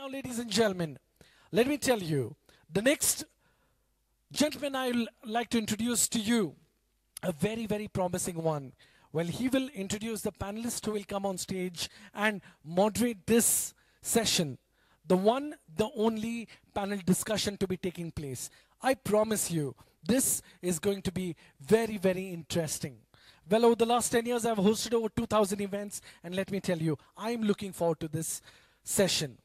Now, ladies and gentlemen, let me tell you, the next gentleman I will like to introduce to you, a very, very promising one. Well, he will introduce the panelists who will come on stage and moderate this session. The one, the only panel discussion to be taking place. I promise you, this is going to be very, very interesting. Well, over the last 10 years, I've hosted over 2,000 events, and let me tell you, I'm looking forward to this session.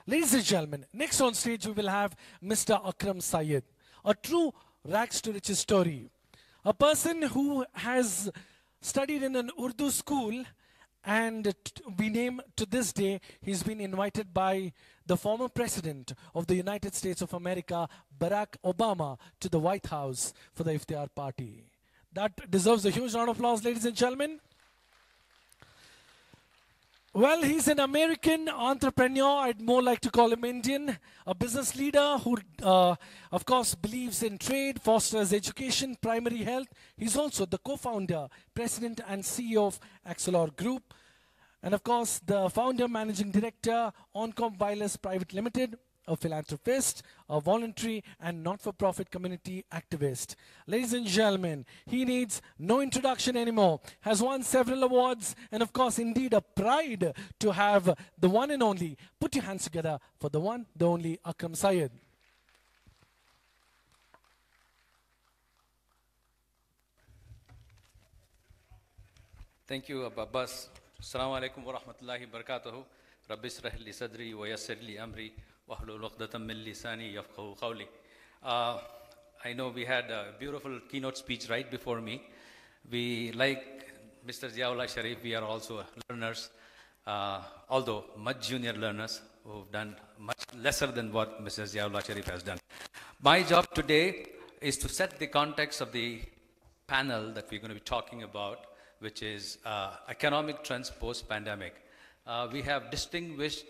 Ladies and gentlemen, next on stage we will have Mr. Akram Syed, a true rags to riches story. A person who has studied in an Urdu school, and we name to this day, he's been invited by the former president of the United States of America, Barack Obama, to the White House for the Iftiar party. That deserves a huge round of applause, ladies and gentlemen. Well, he's an American entrepreneur. I'd more like to call him Indian. A business leader who, of course, believes in trade, fosters education, primary health. He's also the co-founder, president, and CEO of Axelor Group. And, of course, the founder, managing director, Oncom Wireless Private Limited, a philanthropist, a voluntary and not-for-profit community activist. Ladies and gentlemen, he needs no introduction anymore, has won several awards, and of course, indeed, a pride to have the one and only. Put your hands together for the one, the only Akram Syed. Thank you, Abbas. Assalamu alaikum wa rahmatullahi wa barakatuhu. Rabbi shrah li sadri wa yassir li amri. I know we had a beautiful keynote speech right before me. We, like Mr. Ziaullah Sharif, we are also learners, although much junior learners who've done much lesser than what Mr. Ziaullah Sharif has done. My job today is to set the context of the panel that we're going to be talking about, which is economic trends post-pandemic. We have distinguished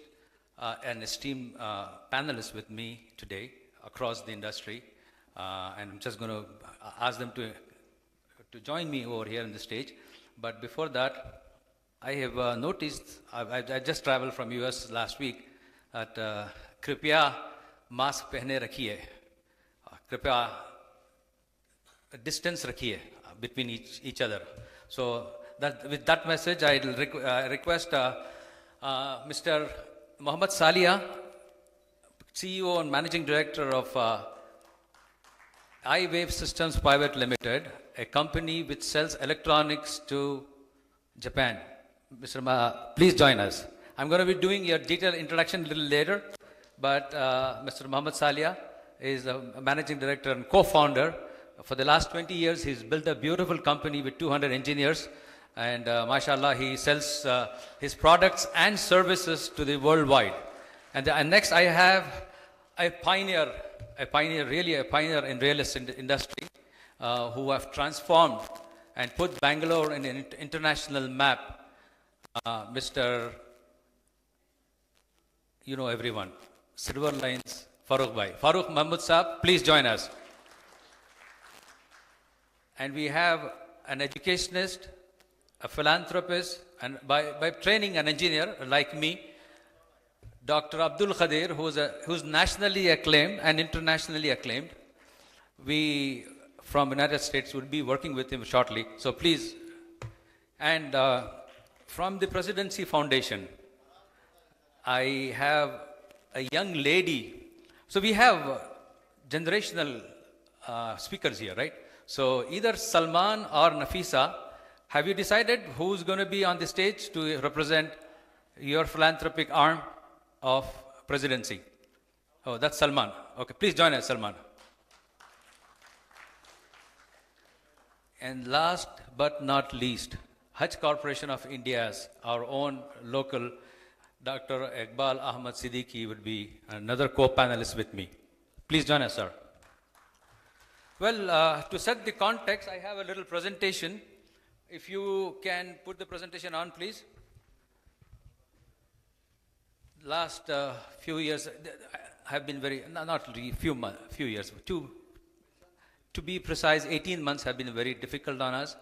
and esteemed panelists with me today across the industry, and I'm just going to ask them to join me over here on the stage. But before that, I have noticed, I just traveled from US last week, that Kripya mask pehne rakhiye, Kripya distance rakhiye between each other. So with that message, I request Mr. Mohammed Salia, CEO and Managing Director of iWave Systems Private Limited, a company which sells electronics to Japan. Mr. Please join us. I'm going to be doing your detailed introduction a little later, but Mr. Mohammed Salia is a Managing Director and co-founder. For the last 20 years, he's built a beautiful company with 200 engineers. And mashallah, he sells his products and services to the worldwide. And next I have a pioneer in real estate industry who have transformed and put Bangalore in an international map. Mr. You know everyone, Silver Lines, Farooq Bhai. Farooq Mahmood Saab, please join us. And we have an educationist, a philanthropist, and by training an engineer like me, Dr. Abdul Khadir, who's nationally acclaimed and internationally acclaimed. We, from United States, will be working with him shortly. So please, and from the Presidency Foundation, I have a young lady. So we have generational speakers here, right? So either Salman or Nafisa. Have you decided who's going to be on the stage to represent your philanthropic arm of presidency? Oh, that's Salman. Okay, please join us, Salman. And last but not least, Hajj Corporation of India's, our own local, Dr. Iqbal Ahmad Siddiqui would be another co-panelist with me. Please join us, sir. Well, to set the context, I have a little presentation. If you can put the presentation on, please. Last few years have been very, not really few years, to be precise, 18 months have been very difficult on us.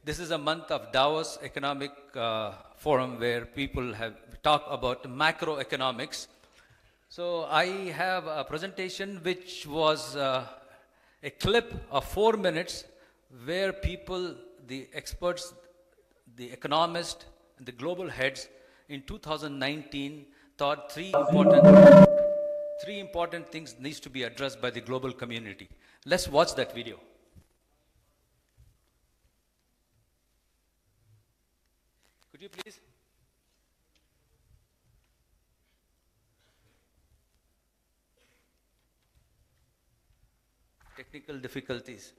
This is a month of Davos Economic Forum where people have talked about macroeconomics. So I have a presentation which was a clip of 4 minutes where people, the experts, the economists, and the global heads in 2019 thought three important things needs to be addressed by the global community. Let's watch that video. Could you please? Technical difficulties.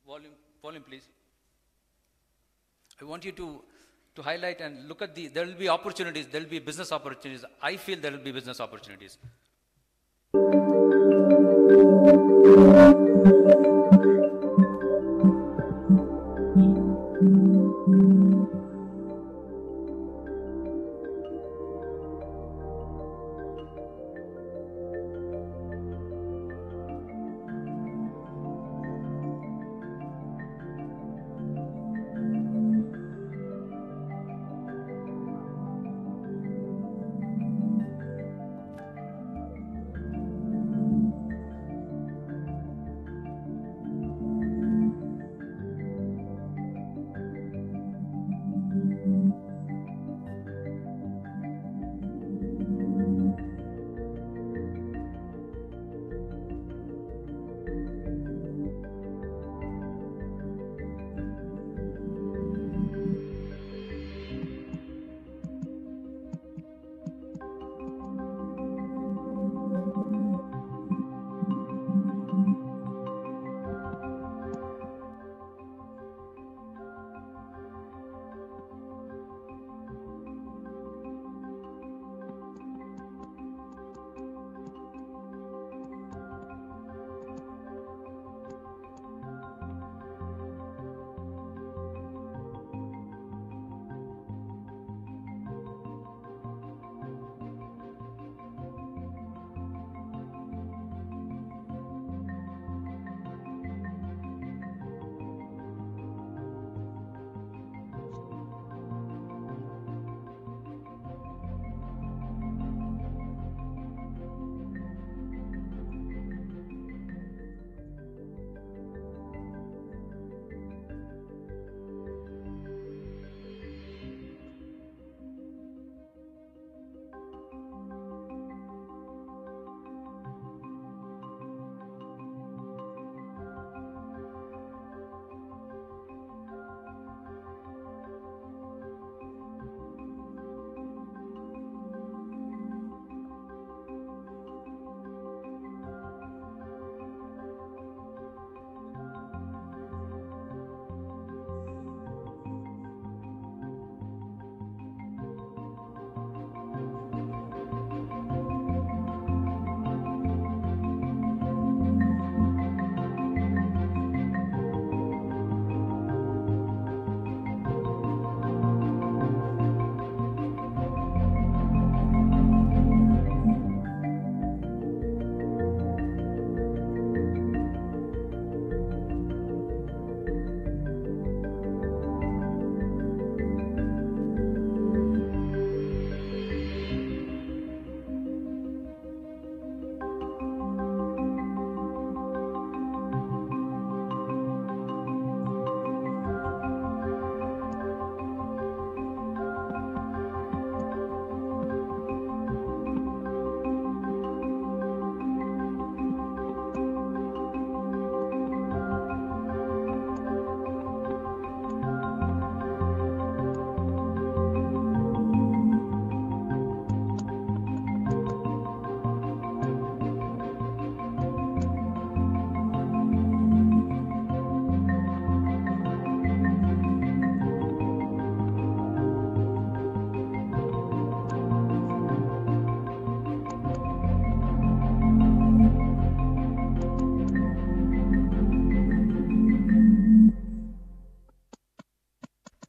Volume, please. I want you to highlight and look at there will be opportunities, there will be business opportunities. I feel there will be business opportunities.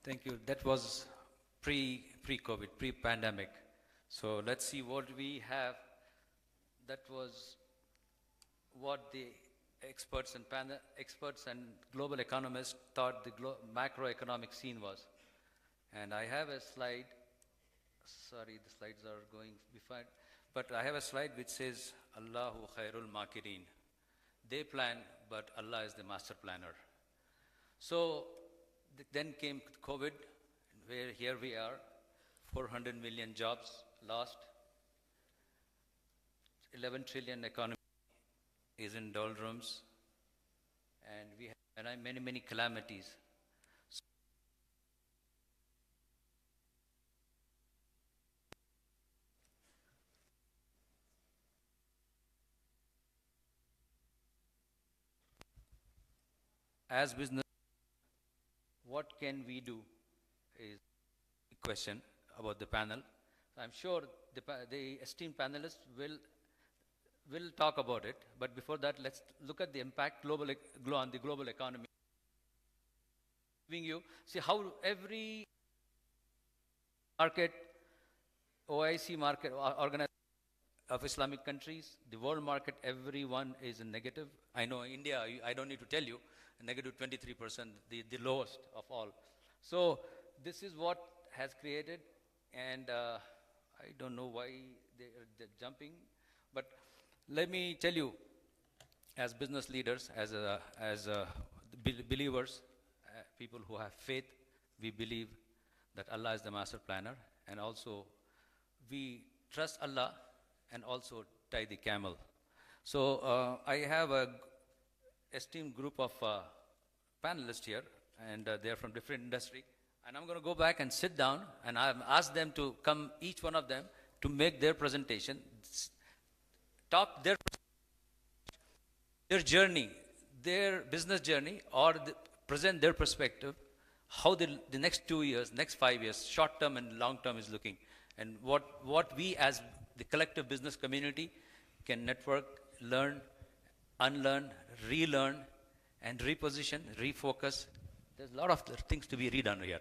Thank you. That was pre-COVID, pre-pandemic. So let's see what we have. That was what the experts and global economists thought the macroeconomic scene was. And I have a slide Sorry, the slides are going behind. But I have a slide which says, Allahu khairul makirin. They plan, but Allah is the master planner. So then came COVID, where here we are, 400 million jobs lost, 11 trillion economy is in doldrums, and we have many, many calamities. As business, what can we do is a question about the panel. I'm sure the esteemed panelists will talk about it, but before that, let's look at the impact on the global economy. See how every market, OIC market, organization of Islamic countries, the world market, everyone is in negative. I know India, I don't need to tell you, negative 23%, the lowest of all. So this is what has created, and I don't know why they're jumping, but let me tell you, as business leaders, as believers, people who have faith, we believe that Allah is the master planner, and also we trust Allah and also tie the camel. So I have a esteemed group of panelists here, and they're from different industry. And I'm going to go back and sit down, and I've asked them to come, each one of them, to make their presentation, talk their journey, their business journey, or present their perspective, how the next 2 years, next 5 years, short term and long term is looking, and what we as the collective business community can network, learn, unlearn, relearn, and reposition, refocus. There's a lot of things to be redone here.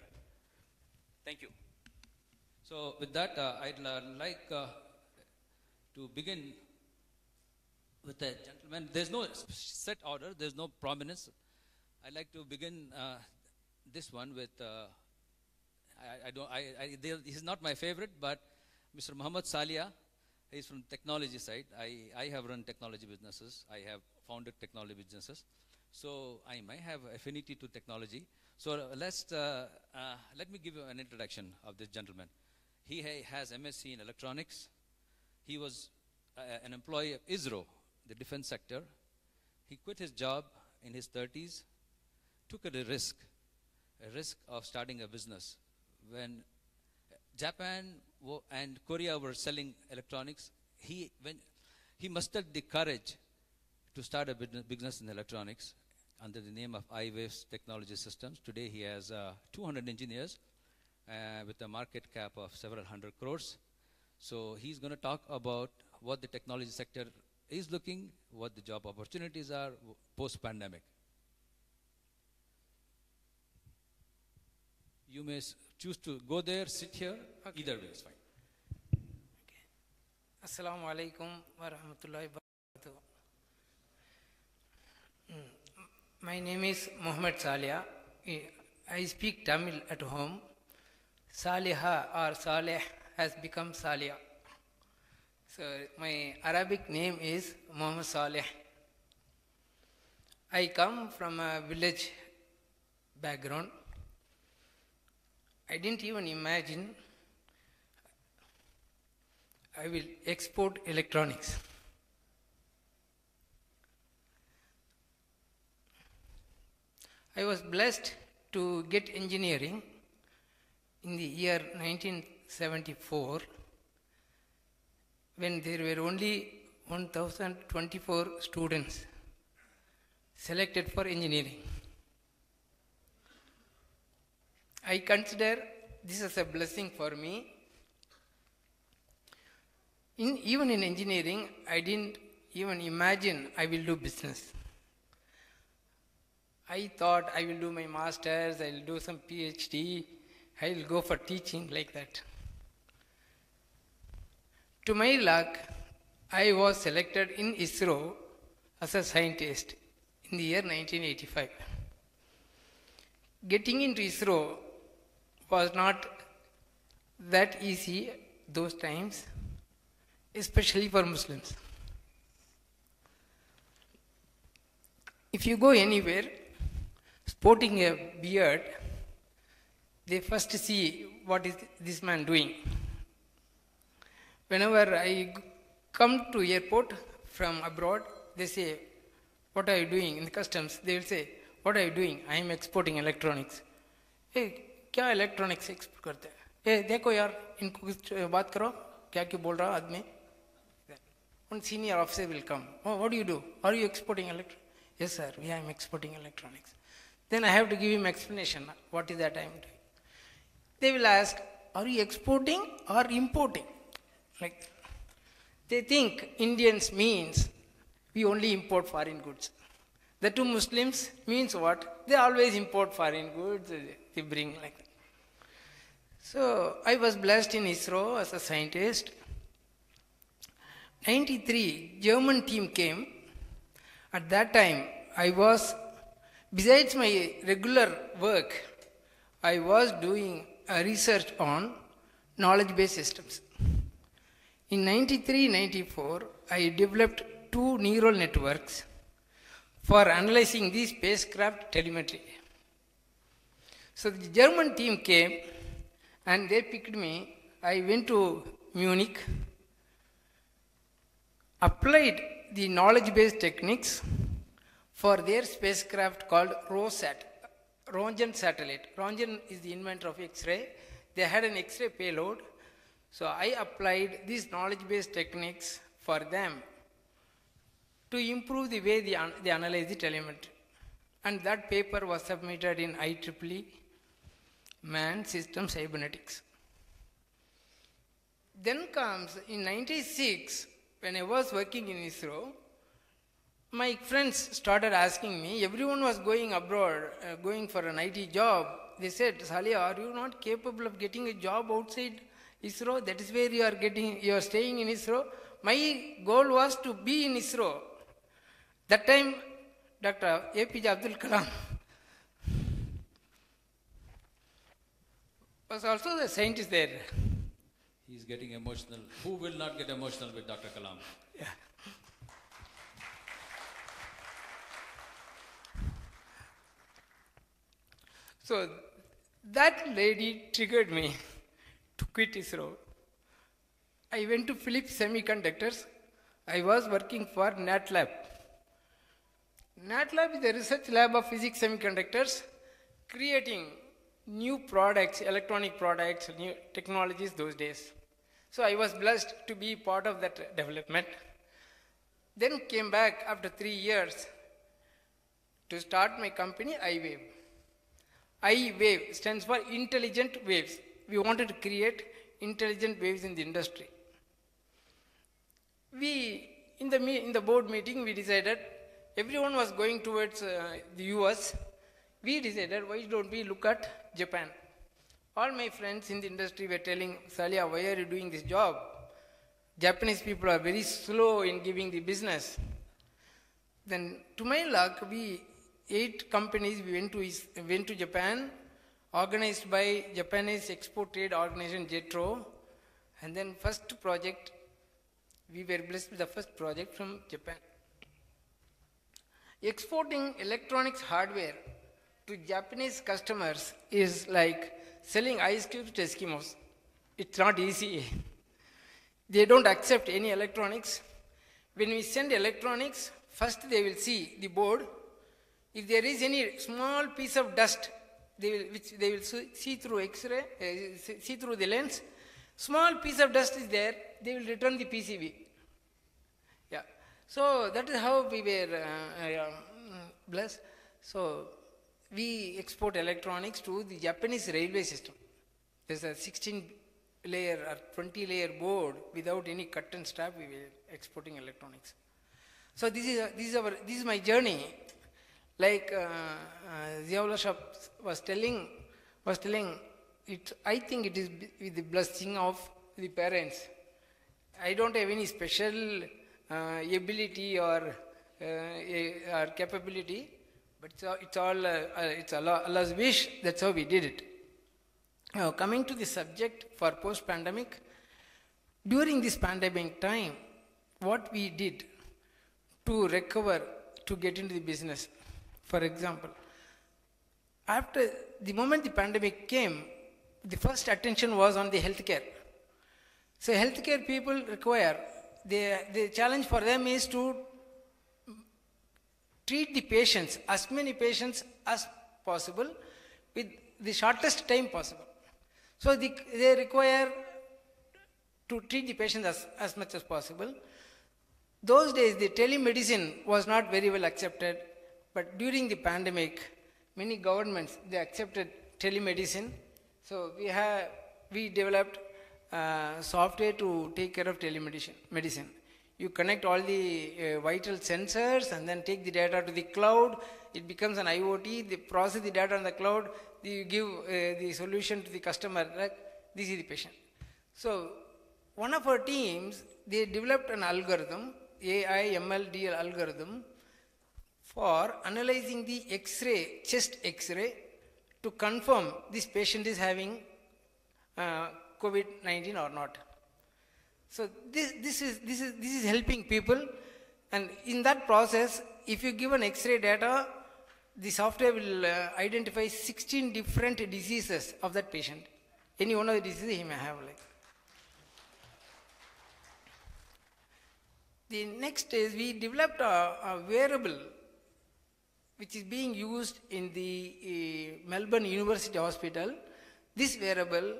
Thank you. So with that, I'd like to begin with the gentleman. There's no set order, there's no prominence. I'd like to begin this one with, he's not my favorite, but Mr. Muhammad Salia. He's from technology side. I have run technology businesses. I have founded technology businesses. So I might have affinity to technology. So let me give you an introduction of this gentleman. He has MSc in electronics. He was an employee of ISRO, the defense sector. He quit his job in his 30s, took a risk of starting a business. When Japan and Korea were selling electronics, he mustered the courage to start a business in electronics under the name of iWaves Technology Systems. Today he has 200 engineers with a market cap of several hundred crores. So he's going to talk about what the technology sector is looking, what the job opportunities are post-pandemic. You may choose to go there, sit here, okay. Either way is fine. Okay. Assalamu alaikum wa rahmatullahi wa barakatuh. My name is Muhammad Salia. I speak Tamil at home. Saliha or Saleh has become Salia. So my Arabic name is Muhammad Saleh. I come from a village background. I didn't even imagine I will export electronics. I was blessed to get engineering in the year 1974 when there were only 1,024 students selected for engineering. I consider this as a blessing for me. Even in engineering, I didn't even imagine I will do business. I thought I will do my master's, I will do some PhD, I will go for teaching like that. To my luck, I was selected in ISRO as a scientist in the year 1985. Getting into ISRO was not that easy those times, especially for Muslims. If you go anywhere, sporting a beard, they first see what is this man doing. Whenever I come to airport from abroad, they say, what are you doing in the customs? They will say, what are you doing? I am exporting electronics. Hey, क्या electronics export करते हैं? Hey, देखो यार, इनको कुछ बात करो, क्या क्यों बोल रहा आदमी? One senior officer will come. Oh, what do you do? Are you exporting electronics? Yes, sir. Yeah, I am exporting electronics. Then I have to give him explanation. What is that I am doing? They will ask, are you exporting or importing? Like, they think Indians means we only import foreign goods. The two Muslims means what? They always import foreign goods. They bring like that. So I was blessed in ISRO as a scientist. 93, German team came. At that time, I was, besides my regular work, I was doing a research on knowledge-based systems. In 93-94, I developed 2 neural networks for analyzing the spacecraft telemetry. So the German team came and they picked me. I went to Munich, applied the knowledge-based techniques for their spacecraft called ROSAT, Roentgen satellite. Roentgen is the inventor of X-ray. They had an X-ray payload. So I applied these knowledge-based techniques for them to improve the way they analyze the telemetry. And that paper was submitted in IEEE, Man System Cybernetics. Then comes in 96, when I was working in ISRO, my friends started asking me, everyone was going abroad, going for an IT job. They said, Salia, are you not capable of getting a job outside ISRO? That is where you are staying in ISRO. My goal was to be in ISRO. That time, Dr. APJ Abdul Kalam was also the scientist there. He's getting emotional. Who will not get emotional with Dr. Kalam? Yeah. So that lady triggered me to quit ISRO. I went to Philips Semiconductors. I was working for NatLab. NatLab is a research lab of physics semiconductors, creating new products, electronic products, new technologies those days. So I was blessed to be part of that development. Then came back after 3 years to start my company, iWave. iWave stands for intelligent waves. We wanted to create intelligent waves in the industry. In the board meeting, we decided, everyone was going towards the US. We decided, why don't we look at Japan? All my friends in the industry were telling, Salia, why are you doing this job? Japanese people are very slow in giving the business. Then, to my luck, 8 companies went to Japan, organized by Japanese Export Trade Organization, JETRO. And then first project, we were blessed with the first project from Japan. Exporting electronics hardware to Japanese customers is like selling ice cubes to Eskimos. It's not easy. They don't accept any electronics. When we send electronics, first they will see the board. If there is any small piece of dust, which they will see through X-ray, see through the lens, small piece of dust is there, they will return the PCB. Yeah. So that is how we were blessed. So we export electronics to the Japanese railway system. There's a 16-layer or 20-layer board without any cut and strap. We were exporting electronics. So this is my journey. Like Ziaullah Shah was telling, I think it is with the blessing of the parents. I don't have any special ability or capability, but it's Allah's wish. That's how we did it. Now, coming to the subject for post-pandemic, during this pandemic time, what we did to recover, to get into the business. For example, after the moment the pandemic came, the first attention was on the healthcare. So healthcare people require, the challenge for them is to treat the patients, as many patients as possible, with the shortest time possible. So they require to treat the patients as much as possible. Those days the telemedicine was not very well accepted, but during the pandemic, many governments, they accepted telemedicine. So we developed software to take care of telemedicine. You connect all the vital sensors and then take the data to the cloud. It becomes an IoT. They process the data on the cloud. You give the solution to the customer. Like, this is the patient. So one of our teams, they developed an algorithm, AI, ML, DL algorithm for analyzing the X-ray, chest X-ray, to confirm this patient is having COVID-19 or not. So this is helping people, and in that process, if you give an X-ray data, the software will identify 16 different diseases of that patient. Any one of the diseases he may have. Like. The next is we developed a wearable which is being used in the Melbourne University Hospital. This wearable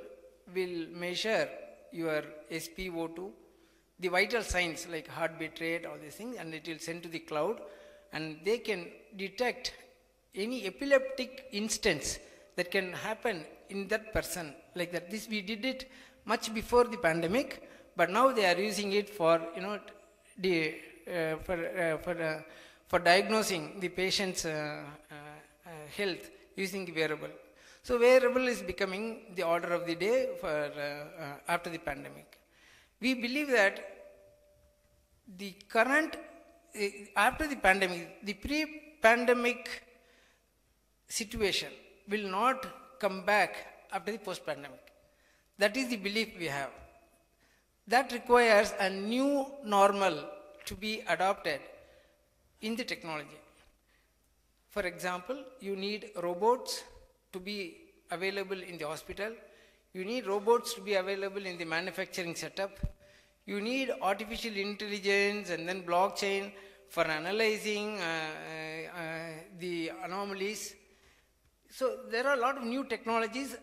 will measure your SpO2, the vital signs like heartbeat rate, all these things, and it will send to the cloud, and they can detect any epileptic instance that can happen in that person like that. This we did it much before the pandemic, but now they are using it for for diagnosing the patient's health using the wearable. So wearable is becoming the order of the day for after the pandemic. We believe that the current, after the pandemic, the pre-pandemic situation will not come back after the post-pandemic. That is the belief we have. That requires a new normal to be adopted in the technology. For example, you need robots to be available in the hospital. You need robots to be available in the manufacturing setup. You need artificial intelligence and then blockchain for analyzing the anomalies. So there are a lot of new technologies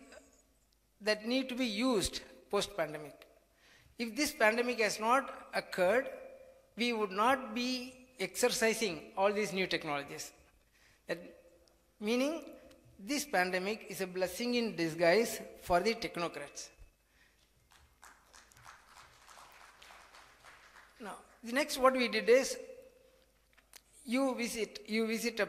that need to be used post-pandemic. If this pandemic has not occurred, we would not be exercising all these new technologies. Meaning, this pandemic is a blessing in disguise for the technocrats. Now, the next what we did is, you visit the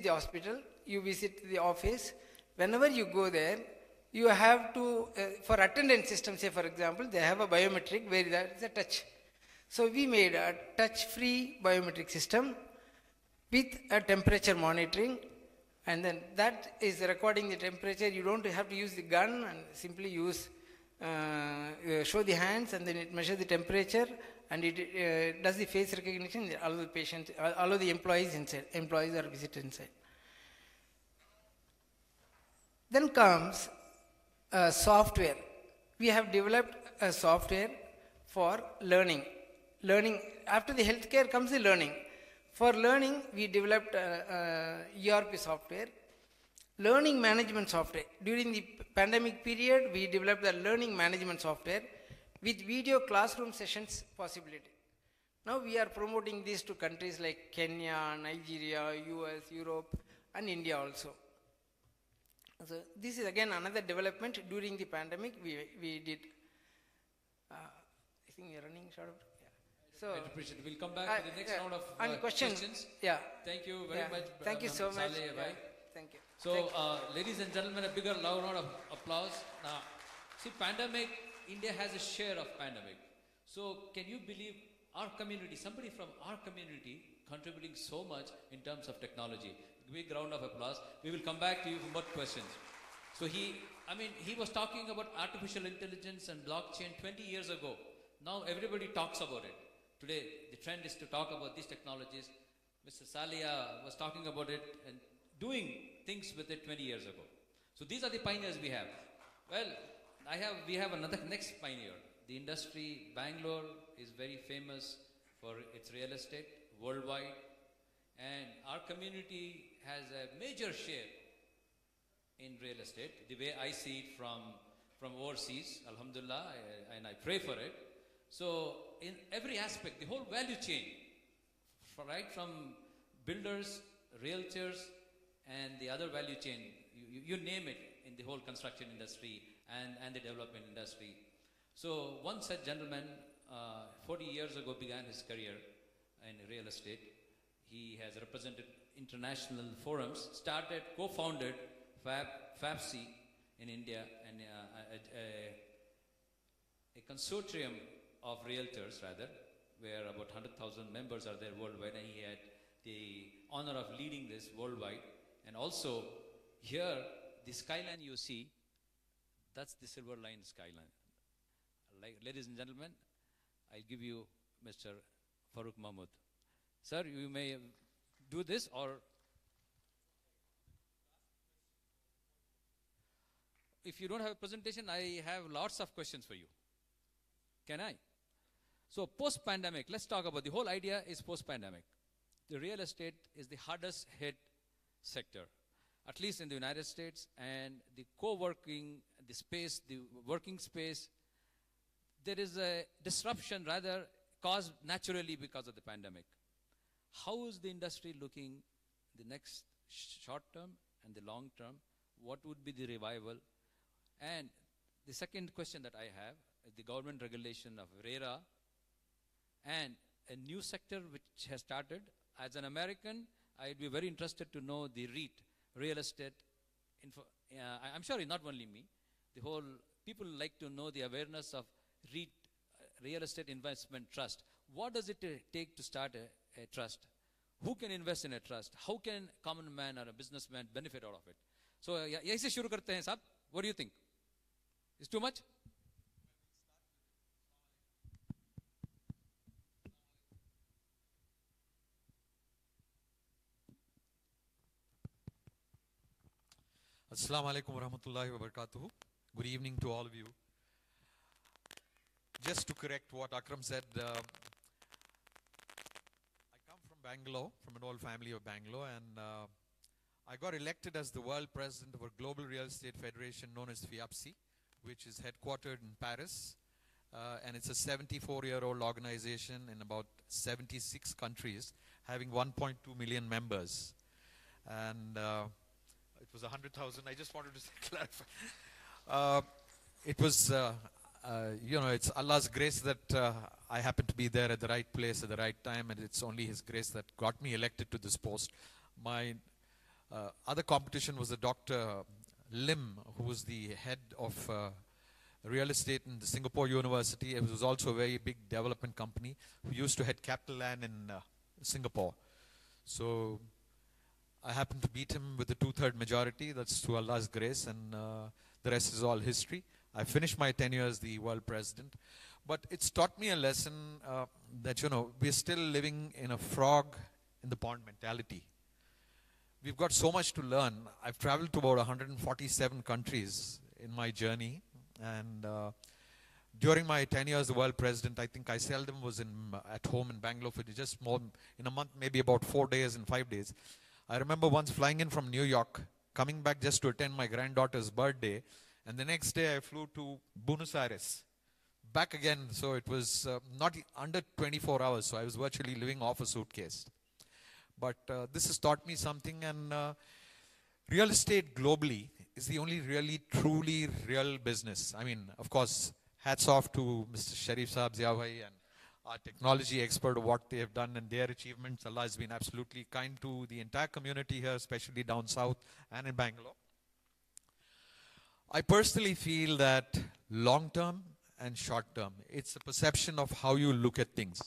hospital, you visit the office. Whenever you go there, you have to, for attendance system, say for example, they have a biometric where there is a touch. So we made a touch-free biometric system with a temperature monitoring, and then that is recording the temperature. You don't have to use the gun, and simply use, show the hands, and then it measures the temperature, and it does the face recognition, allow the patient, allow the employees or visitors inside. Then comes software. We have developed a software for learning. After the healthcare comes the learning. For learning, we developed ERP software, learning management software. During the pandemic period, we developed the learning management software with video classroom sessions possibility. Now we are promoting this to countries like Kenya, Nigeria, US, Europe, and India also. So this is again another development during the pandemic we did. I think we are running short of. So, I appreciate it. We'll come back to the next round of questions. Yeah. Thank you very much. Thank you so much. Thank you. So, ladies and gentlemen, a bigger loud round of applause. Now, see, pandemic, India has a share of pandemic. So, can you believe our community, somebody from our community, contributing so much in terms of technology? Big round of applause. We will come back to you for more questions. So he was talking about artificial intelligence and blockchain 20 years ago. Now everybody talks about it. Today, the trend is to talk about these technologies. Mr. Salia was talking about it and doing things with it 20 years ago. So these are the pioneers we have. Well, we have another next pioneer. The industry, Bangalore, is very famous for its real estate worldwide. And our community has a major share in real estate, the way I see it from overseas, alhamdulillah, and I pray for it. So in every aspect, the whole value chain, right from builders, realtors, and the other value chain, you name it, in the whole construction industry and the development industry. So one such gentleman, 40 years ago, began his career in real estate. He has represented international forums, co-founded FABC in India, and a consortium of realtors, rather, where about 100,000 members are there worldwide, and he had the honor of leading this worldwide. And also, here, the skyline you see, that's the Silver Line skyline. Ladies and gentlemen, I'll give you Mr. Farooq Mahmood. Sir, you may do this, or if you don't have a presentation, I have lots of questions for you. Can I? So post-pandemic, let's talk about, the whole idea is post-pandemic. The real estate is the hardest hit sector, at least in the United States, and the co-working, the space, the working space, there is a disruption rather caused naturally because of the pandemic. How is the industry looking the next short term and the long term? What would be the revival? And the second question that I have is the government regulation of RERA and a new sector which has started. As an American, I'd be very interested to know the REIT, real estate. I'm sure it's not only me. The whole people like to know the awareness of REIT, real estate investment trust. What does it take to start a trust? Who can invest in a trust? How can a common man or a businessman benefit out of it? So, yahi se shuru karte hain, sahab. What do you think? Is too much? Assalamu alaikum wa rahmatullahi wa barakatuhu. Good evening to all of you. Just to correct what Akram said, I come from Bangalore, from an old family of Bangalore, and I got elected as the world president of a global real estate federation known as FIAPSI, which is headquartered in Paris, and it's a 74-year-old organization in about 76 countries, having 1.2 million members. And it was 100,000. I just wanted to clarify. It was, it's Allah's grace that I happened to be there at the right place at the right time, and it's only His grace that got me elected to this post. My other competition was a Dr. Lim, who was the head of real estate in the Singapore University. It was also a very big development company who used to head CapitaLand in Singapore. So I happened to beat him with a 2/3 majority. That's through Allah's grace, and the rest is all history. I finished my tenure as the world president. But it's taught me a lesson that, we're still living in a frog in the pond mentality. We've got so much to learn. I've traveled to about 147 countries in my journey. And during my tenure as the world president, I think I seldom was at home in Bangalore for just more in a month, maybe about 4 days and 5 days. I remember once flying in from New York, coming back just to attend my granddaughter's birthday, and the next day I flew to Buenos Aires, back again. So it was not under 24 hours, so I was virtually living off a suitcase. But this has taught me something, and real estate globally is the only really, truly real business. I mean, of course, hats off to Mr. Sharif Saab, Zia Bhai, and our technology expert of what they have done and their achievements. Allah has been absolutely kind to the entire community here, especially down south and in Bangalore. I personally feel that long term and short term, it's a perception of how you look at things.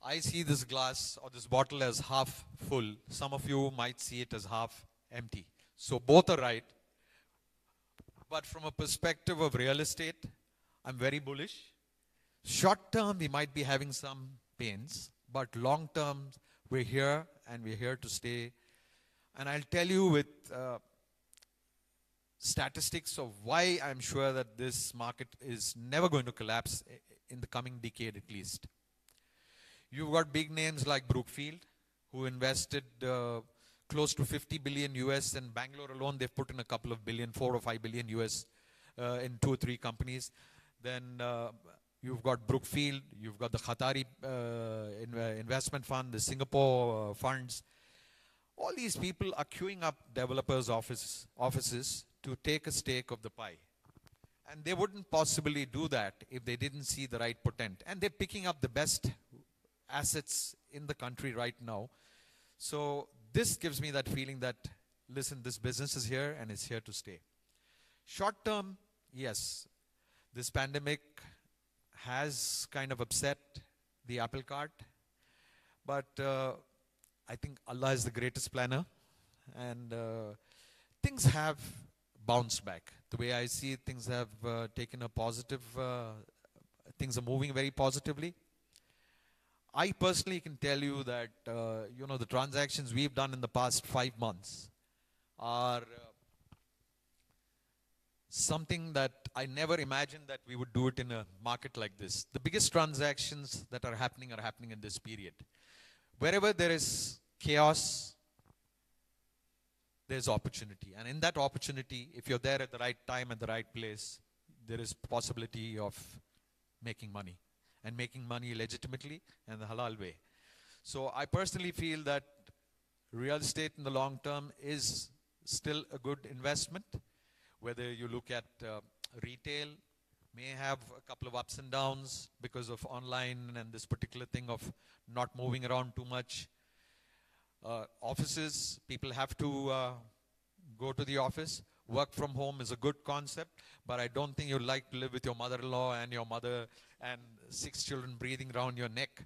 I see this glass or this bottle as half full. Some of you might see it as half empty. So both are right. But from a perspective of real estate, I'm very bullish. Short term, we might be having some pains, but long term, we're here and we're here to stay. And I'll tell you with statistics of why I'm sure that this market is never going to collapse in the coming decade at least. You've got big names like Brookfield, who invested close to 50 billion US. In Bangalore alone, they've put in a couple of billion, 4 or 5 billion US in 2 or 3 companies. Then you've got Brookfield, you've got the Qatari investment fund, the Singapore funds. All these people are queuing up developers' offices to take a stake of the pie. And they wouldn't possibly do that if they didn't see the right potent. And they're picking up the best assets in the country right now. So this gives me that feeling that, listen, this business is here and it's here to stay. Short term, yes, this pandemic has kind of upset the apple cart. But I think Allah is the greatest planner. And things have bounced back. The way I see it, things have taken a positive, things are moving very positively. I personally can tell you that, the transactions we've done in the past 5 months are something that I never imagined that we would do it in a market like this. The biggest transactions that are happening in this period. Wherever there is chaos, there's opportunity. And in that opportunity, if you're there at the right time, at the right place, there is possibility of making money. And making money legitimately and the halal way. So I personally feel that real estate in the long term is still a good investment. Whether you look at retail, may have a couple of ups and downs because of online and this particular thing of not moving around too much. Offices, people have to go to the office. Work from home is a good concept, but I don't think you'd like to live with your mother-in-law and your mother and 6 children breathing around your neck.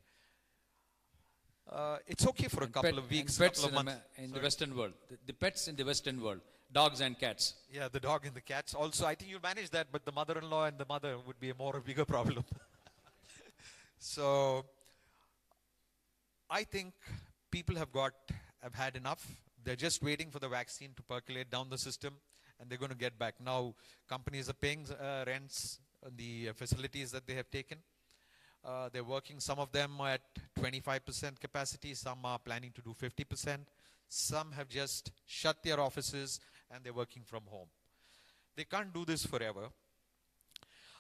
It's okay for a couple of weeks, pets couple of months. in the Western world. The pets in the Western world, dogs and cats. Yeah, the dog and the cats. Also, I think you'll manage that, but the mother-in-law and the mother would be a bigger problem. So, I think people have had enough. They're just waiting for the vaccine to percolate down the system, and they're going to get back. Now, companies are paying rents on the facilities that they have taken. They're working, some of them at 25% capacity, some are planning to do 50%. Some have just shut their offices and they're working from home. They can't do this forever.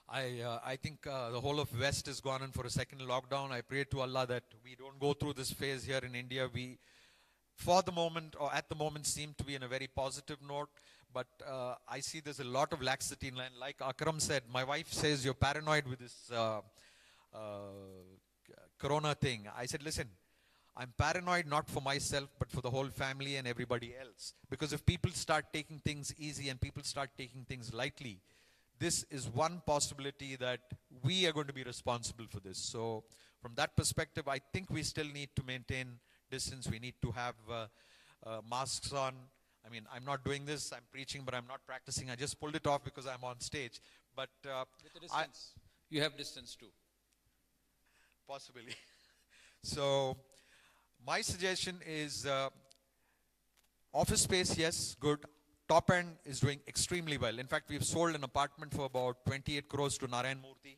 I think the whole of West has gone in for a second lockdown. I pray to Allah that we don't go through this phase here in India. We, for the moment, or at the moment, seem to be in a very positive note. But I see there's a lot of laxity in line. Like Akram said, my wife says, you're paranoid with this corona thing. I said, listen, I'm paranoid not for myself, but for the whole family and everybody else. Because if people start taking things easy and people start taking things lightly, this is one possibility that we are going to be responsible for this. So from that perspective, I think we still need to maintain distance. We need to have masks on. I mean, I'm not doing this. I'm preaching, but I'm not practicing. I just pulled it off because I'm on stage. But with the distance, you have distance too. Possibly. So my suggestion is office space, yes, good. Top end is doing extremely well. In fact, we've sold an apartment for about 28 crores to Narayan Murthy,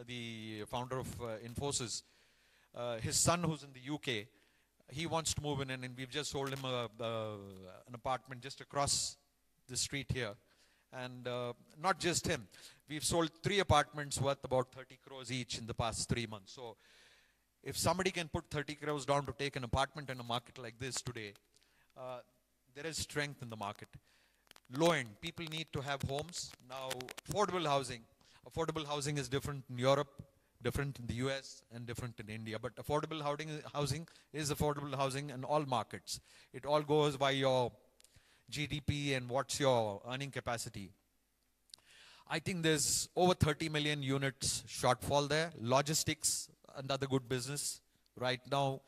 the founder of Infosys. His son, who's in the UK, he wants to move in, and we've just sold him an apartment just across the street here. And not just him. We've sold 3 apartments worth about 30 crores each in the past 3 months. So if somebody can put 30 crores down to take an apartment in a market like this today, there is strength in the market. Low end, people need to have homes. Now, affordable housing is different in Europe, different in the US, and different in India. But affordable housing is affordable housing in all markets. It all goes by your GDP and what's your earning capacity. I think there's over 30 million units shortfall there. Logistics, another good business. Right now,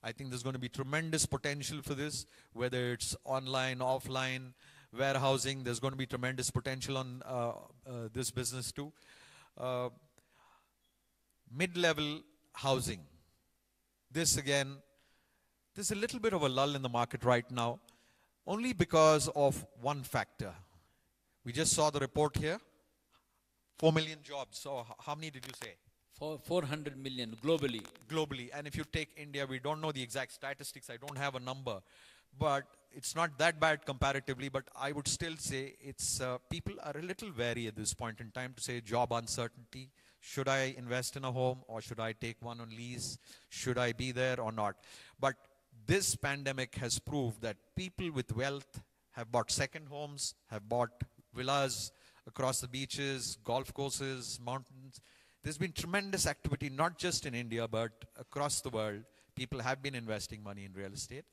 I think there's going to be tremendous potential for this, whether it's online, offline, warehousing. There's going to be tremendous potential on this business too. Mid-level housing. This again, there's a little bit of a lull in the market right now, only because of one factor. We just saw the report here. 4 million jobs. So how many did you say? 400 million globally. Globally. And if you take India, we don't know the exact statistics. I don't have a number. But it's not that bad comparatively. But I would still say it's people are a little wary at this point in time to say job uncertainty. Should I invest in a home or should I take one on lease? Should I be there or not? But this pandemic has proved that people with wealth have bought second homes, have bought villas across the beaches, golf courses, mountains. There's been tremendous activity, not just in India, but across the world. People have been investing money in real estate.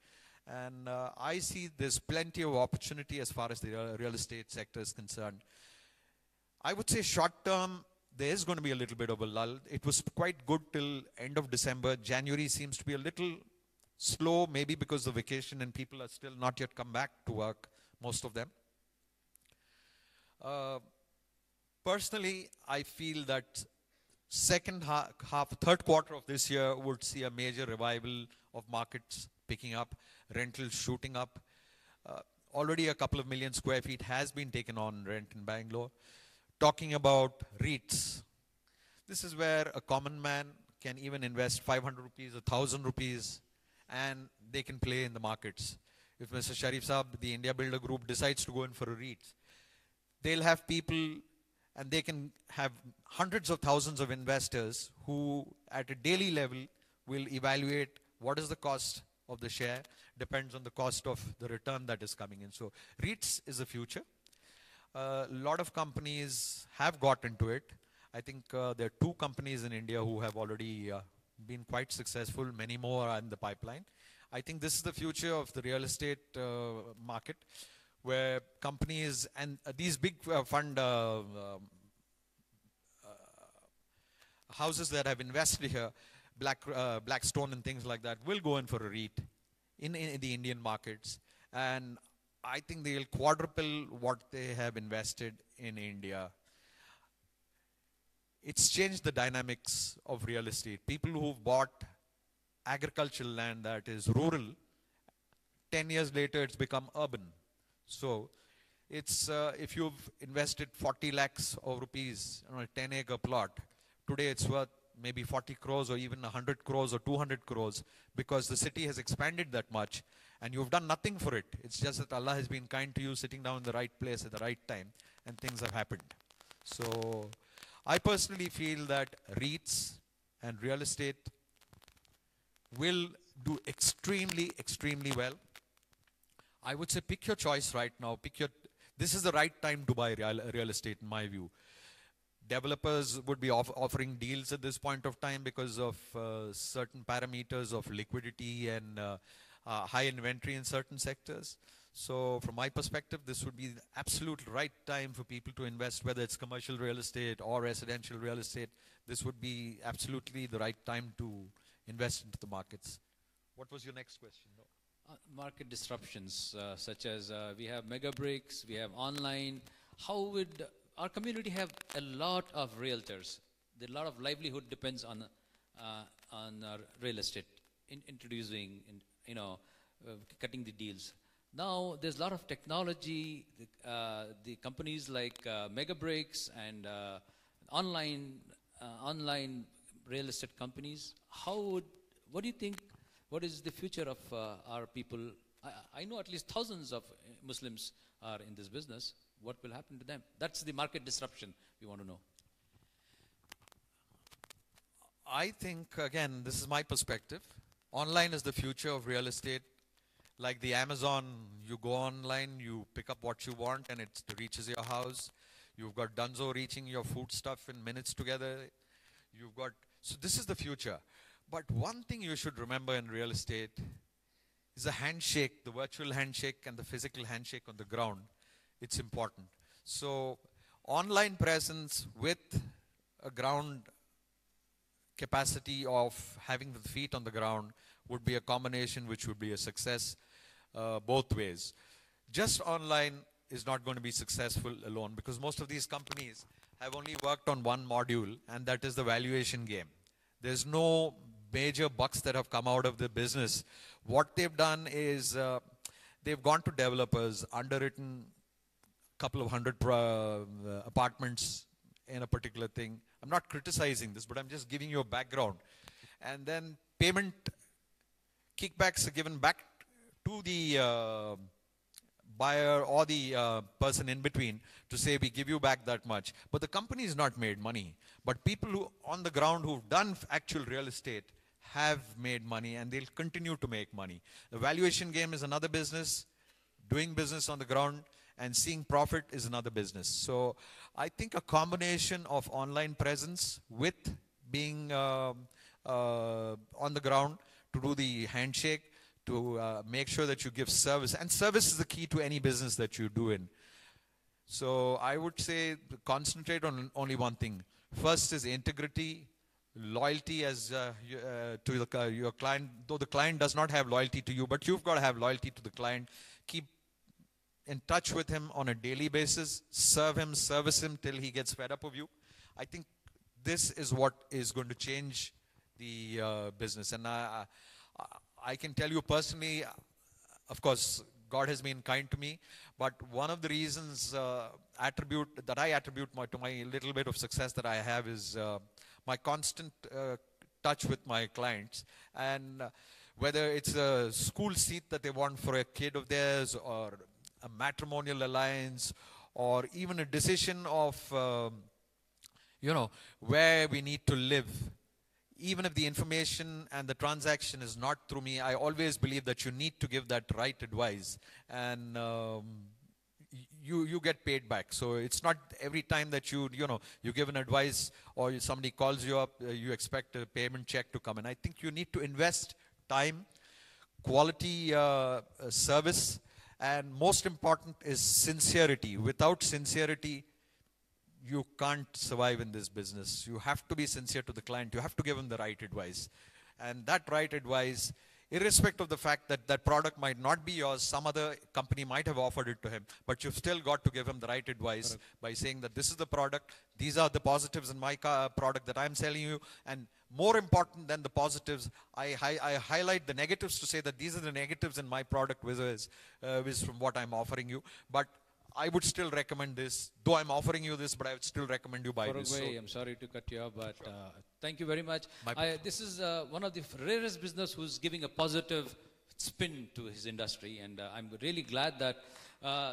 And I see there's plenty of opportunity as far as the real estate sector is concerned. I would say short term, there is going to be a little bit of a lull. It was quite good till end of December. January seems to be a little slow, maybe because of vacation and people are still not yet come back to work, most of them. Personally, I feel that third quarter of this year would see a major revival of markets picking up, rentals shooting up. Already a couple of million square feet has been taken on rent in Bangalore. Talking about REITs, this is where a common man can even invest 500 rupees, 1,000 rupees, and they can play in the markets. If Mr. Sharif Saab, the India Builder Group, decides to go in for a REIT, they'll have people and they can have hundreds of thousands of investors who at a daily level will evaluate what is the cost of the share, depends on the cost of the return that is coming in. So REITs is the future. A lot of companies have got into it. I think there are 2 companies in India who have already been quite successful. Many more are in the pipeline. I think this is the future of the real estate market, where companies and these big fund houses that have invested here, Blackstone and things like that, will go in for a REIT in the Indian markets. And I think they'll quadruple what they have invested in India. It's changed the dynamics of real estate. People who've bought agricultural land that is rural, 10 years later it's become urban. So it's if you've invested 40 lakhs of rupees on a 10-acre plot, today it's worth maybe 40 crores or even 100 crores or 200 crores because the city has expanded that much and you've done nothing for it. It's just that Allah has been kind to you, sitting down in the right place at the right time, and things have happened. So I personally feel that REITs and real estate will do extremely, extremely well. I would say pick your choice right now. This is the right time to buy real estate in my view. Developers would be offering deals at this point of time because of certain parameters of liquidity and high inventory in certain sectors. So from my perspective, this would be the absolute right time for people to invest, whether it's commercial real estate or residential real estate. This would be absolutely the right time to invest into the markets. What was your next question? No. Market disruptions, such as we have mega breaks, we have online. How would our community have a lot of realtors? A lot of livelihood depends on real estate, introducing, cutting the deals. Now there's a lot of technology. The companies like Mega Breaks and online real estate companies. What do you think? What is the future of our people? I know at least thousands of Muslims are in this business. What will happen to them? That's the market disruption we want to know. I think, again, this is my perspective. Online is the future of real estate. Like the Amazon, you go online, you pick up what you want, and it reaches your house. You've got Dunzo reaching your food stuff in minutes together. So this is the future. But one thing you should remember in real estate is a handshake, the virtual handshake and the physical handshake on the ground. It's important. So online presence with a ground capacity of having the feet on the ground would be a combination which would be a success both ways. Just online is not going to be successful alone, because most of these companies have only worked on one module, and that is the valuation game. There's no major bucks that have come out of the business. What they've done is they've gone to developers, underwritten a couple of hundred apartments in a particular thing. I'm not criticizing this, but I'm just giving you a background. And then payment kickbacks are given back to the buyer or the person in between to say, we give you back that much. But the company is not made money. But people who on the ground who've done actual real estate have made money, and they'll continue to make money. The valuation game is another business. Doing business on the ground and seeing profit is another business. So I think a combination of online presence with being on the ground to do the handshake, to make sure that you give service. And service is the key to any business that you do in. So I would say concentrate on only one thing. First is integrity, loyalty as to your client. Though the client does not have loyalty to you, but you've got to have loyalty to the client. Keep in touch with him on a daily basis. Serve him, service him till he gets fed up of you. I think this is what is going to change the business. And I can tell you personally, of course, God has been kind to me, but one of the reasons I attribute to my little bit of success that I have is my constant touch with my clients. And whether it's a school seat that they want for a kid of theirs, or a matrimonial alliance, or even a decision of, where we need to live. Even if the information and the transaction is not through me, I always believe that you need to give that right advice. And you get paid back. So it's not every time that you give an advice or somebody calls you up, you expect a payment check to come in. I think you need to invest time, quality service, and most important is sincerity. Without sincerity, you can't survive in this business. You have to be sincere to the client. You have to give him the right advice. And that right advice, irrespective of the fact that that product might not be yours, some other company might have offered it to him, but you've still got to give him the right advice by saying that this is the product, these are the positives in my product that I'm selling you, and more important than the positives, I highlight the negatives to say that these are the negatives in my product which from what I'm offering you. But I would still recommend this, though I'm offering you this, but I would still recommend you buy this. I'm sorry to cut you off, but thank you very much. This is one of the rarest business who's giving a positive spin to his industry, and I'm really glad that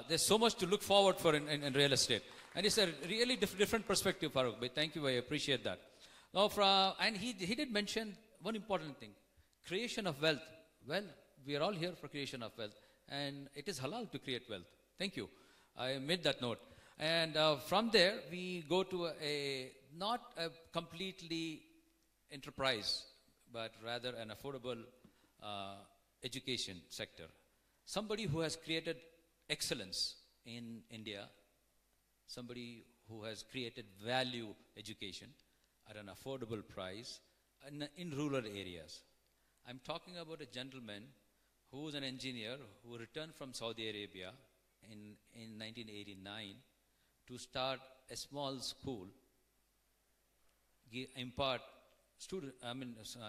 there's so much to look forward for in real estate. And it's a really different perspective, Farooq. But thank you, I appreciate that. Now, and he did mention one important thing, creation of wealth. Well, we are all here for creation of wealth, and it is halal to create wealth. Thank you. I made that note. And from there, we go to not a completely enterprise, but rather an affordable education sector. Somebody who has created excellence in India, somebody who has created value education at an affordable price in rural areas. I'm talking about a gentleman who is an engineer who returned from Saudi Arabia in 1989 to start a small school, impart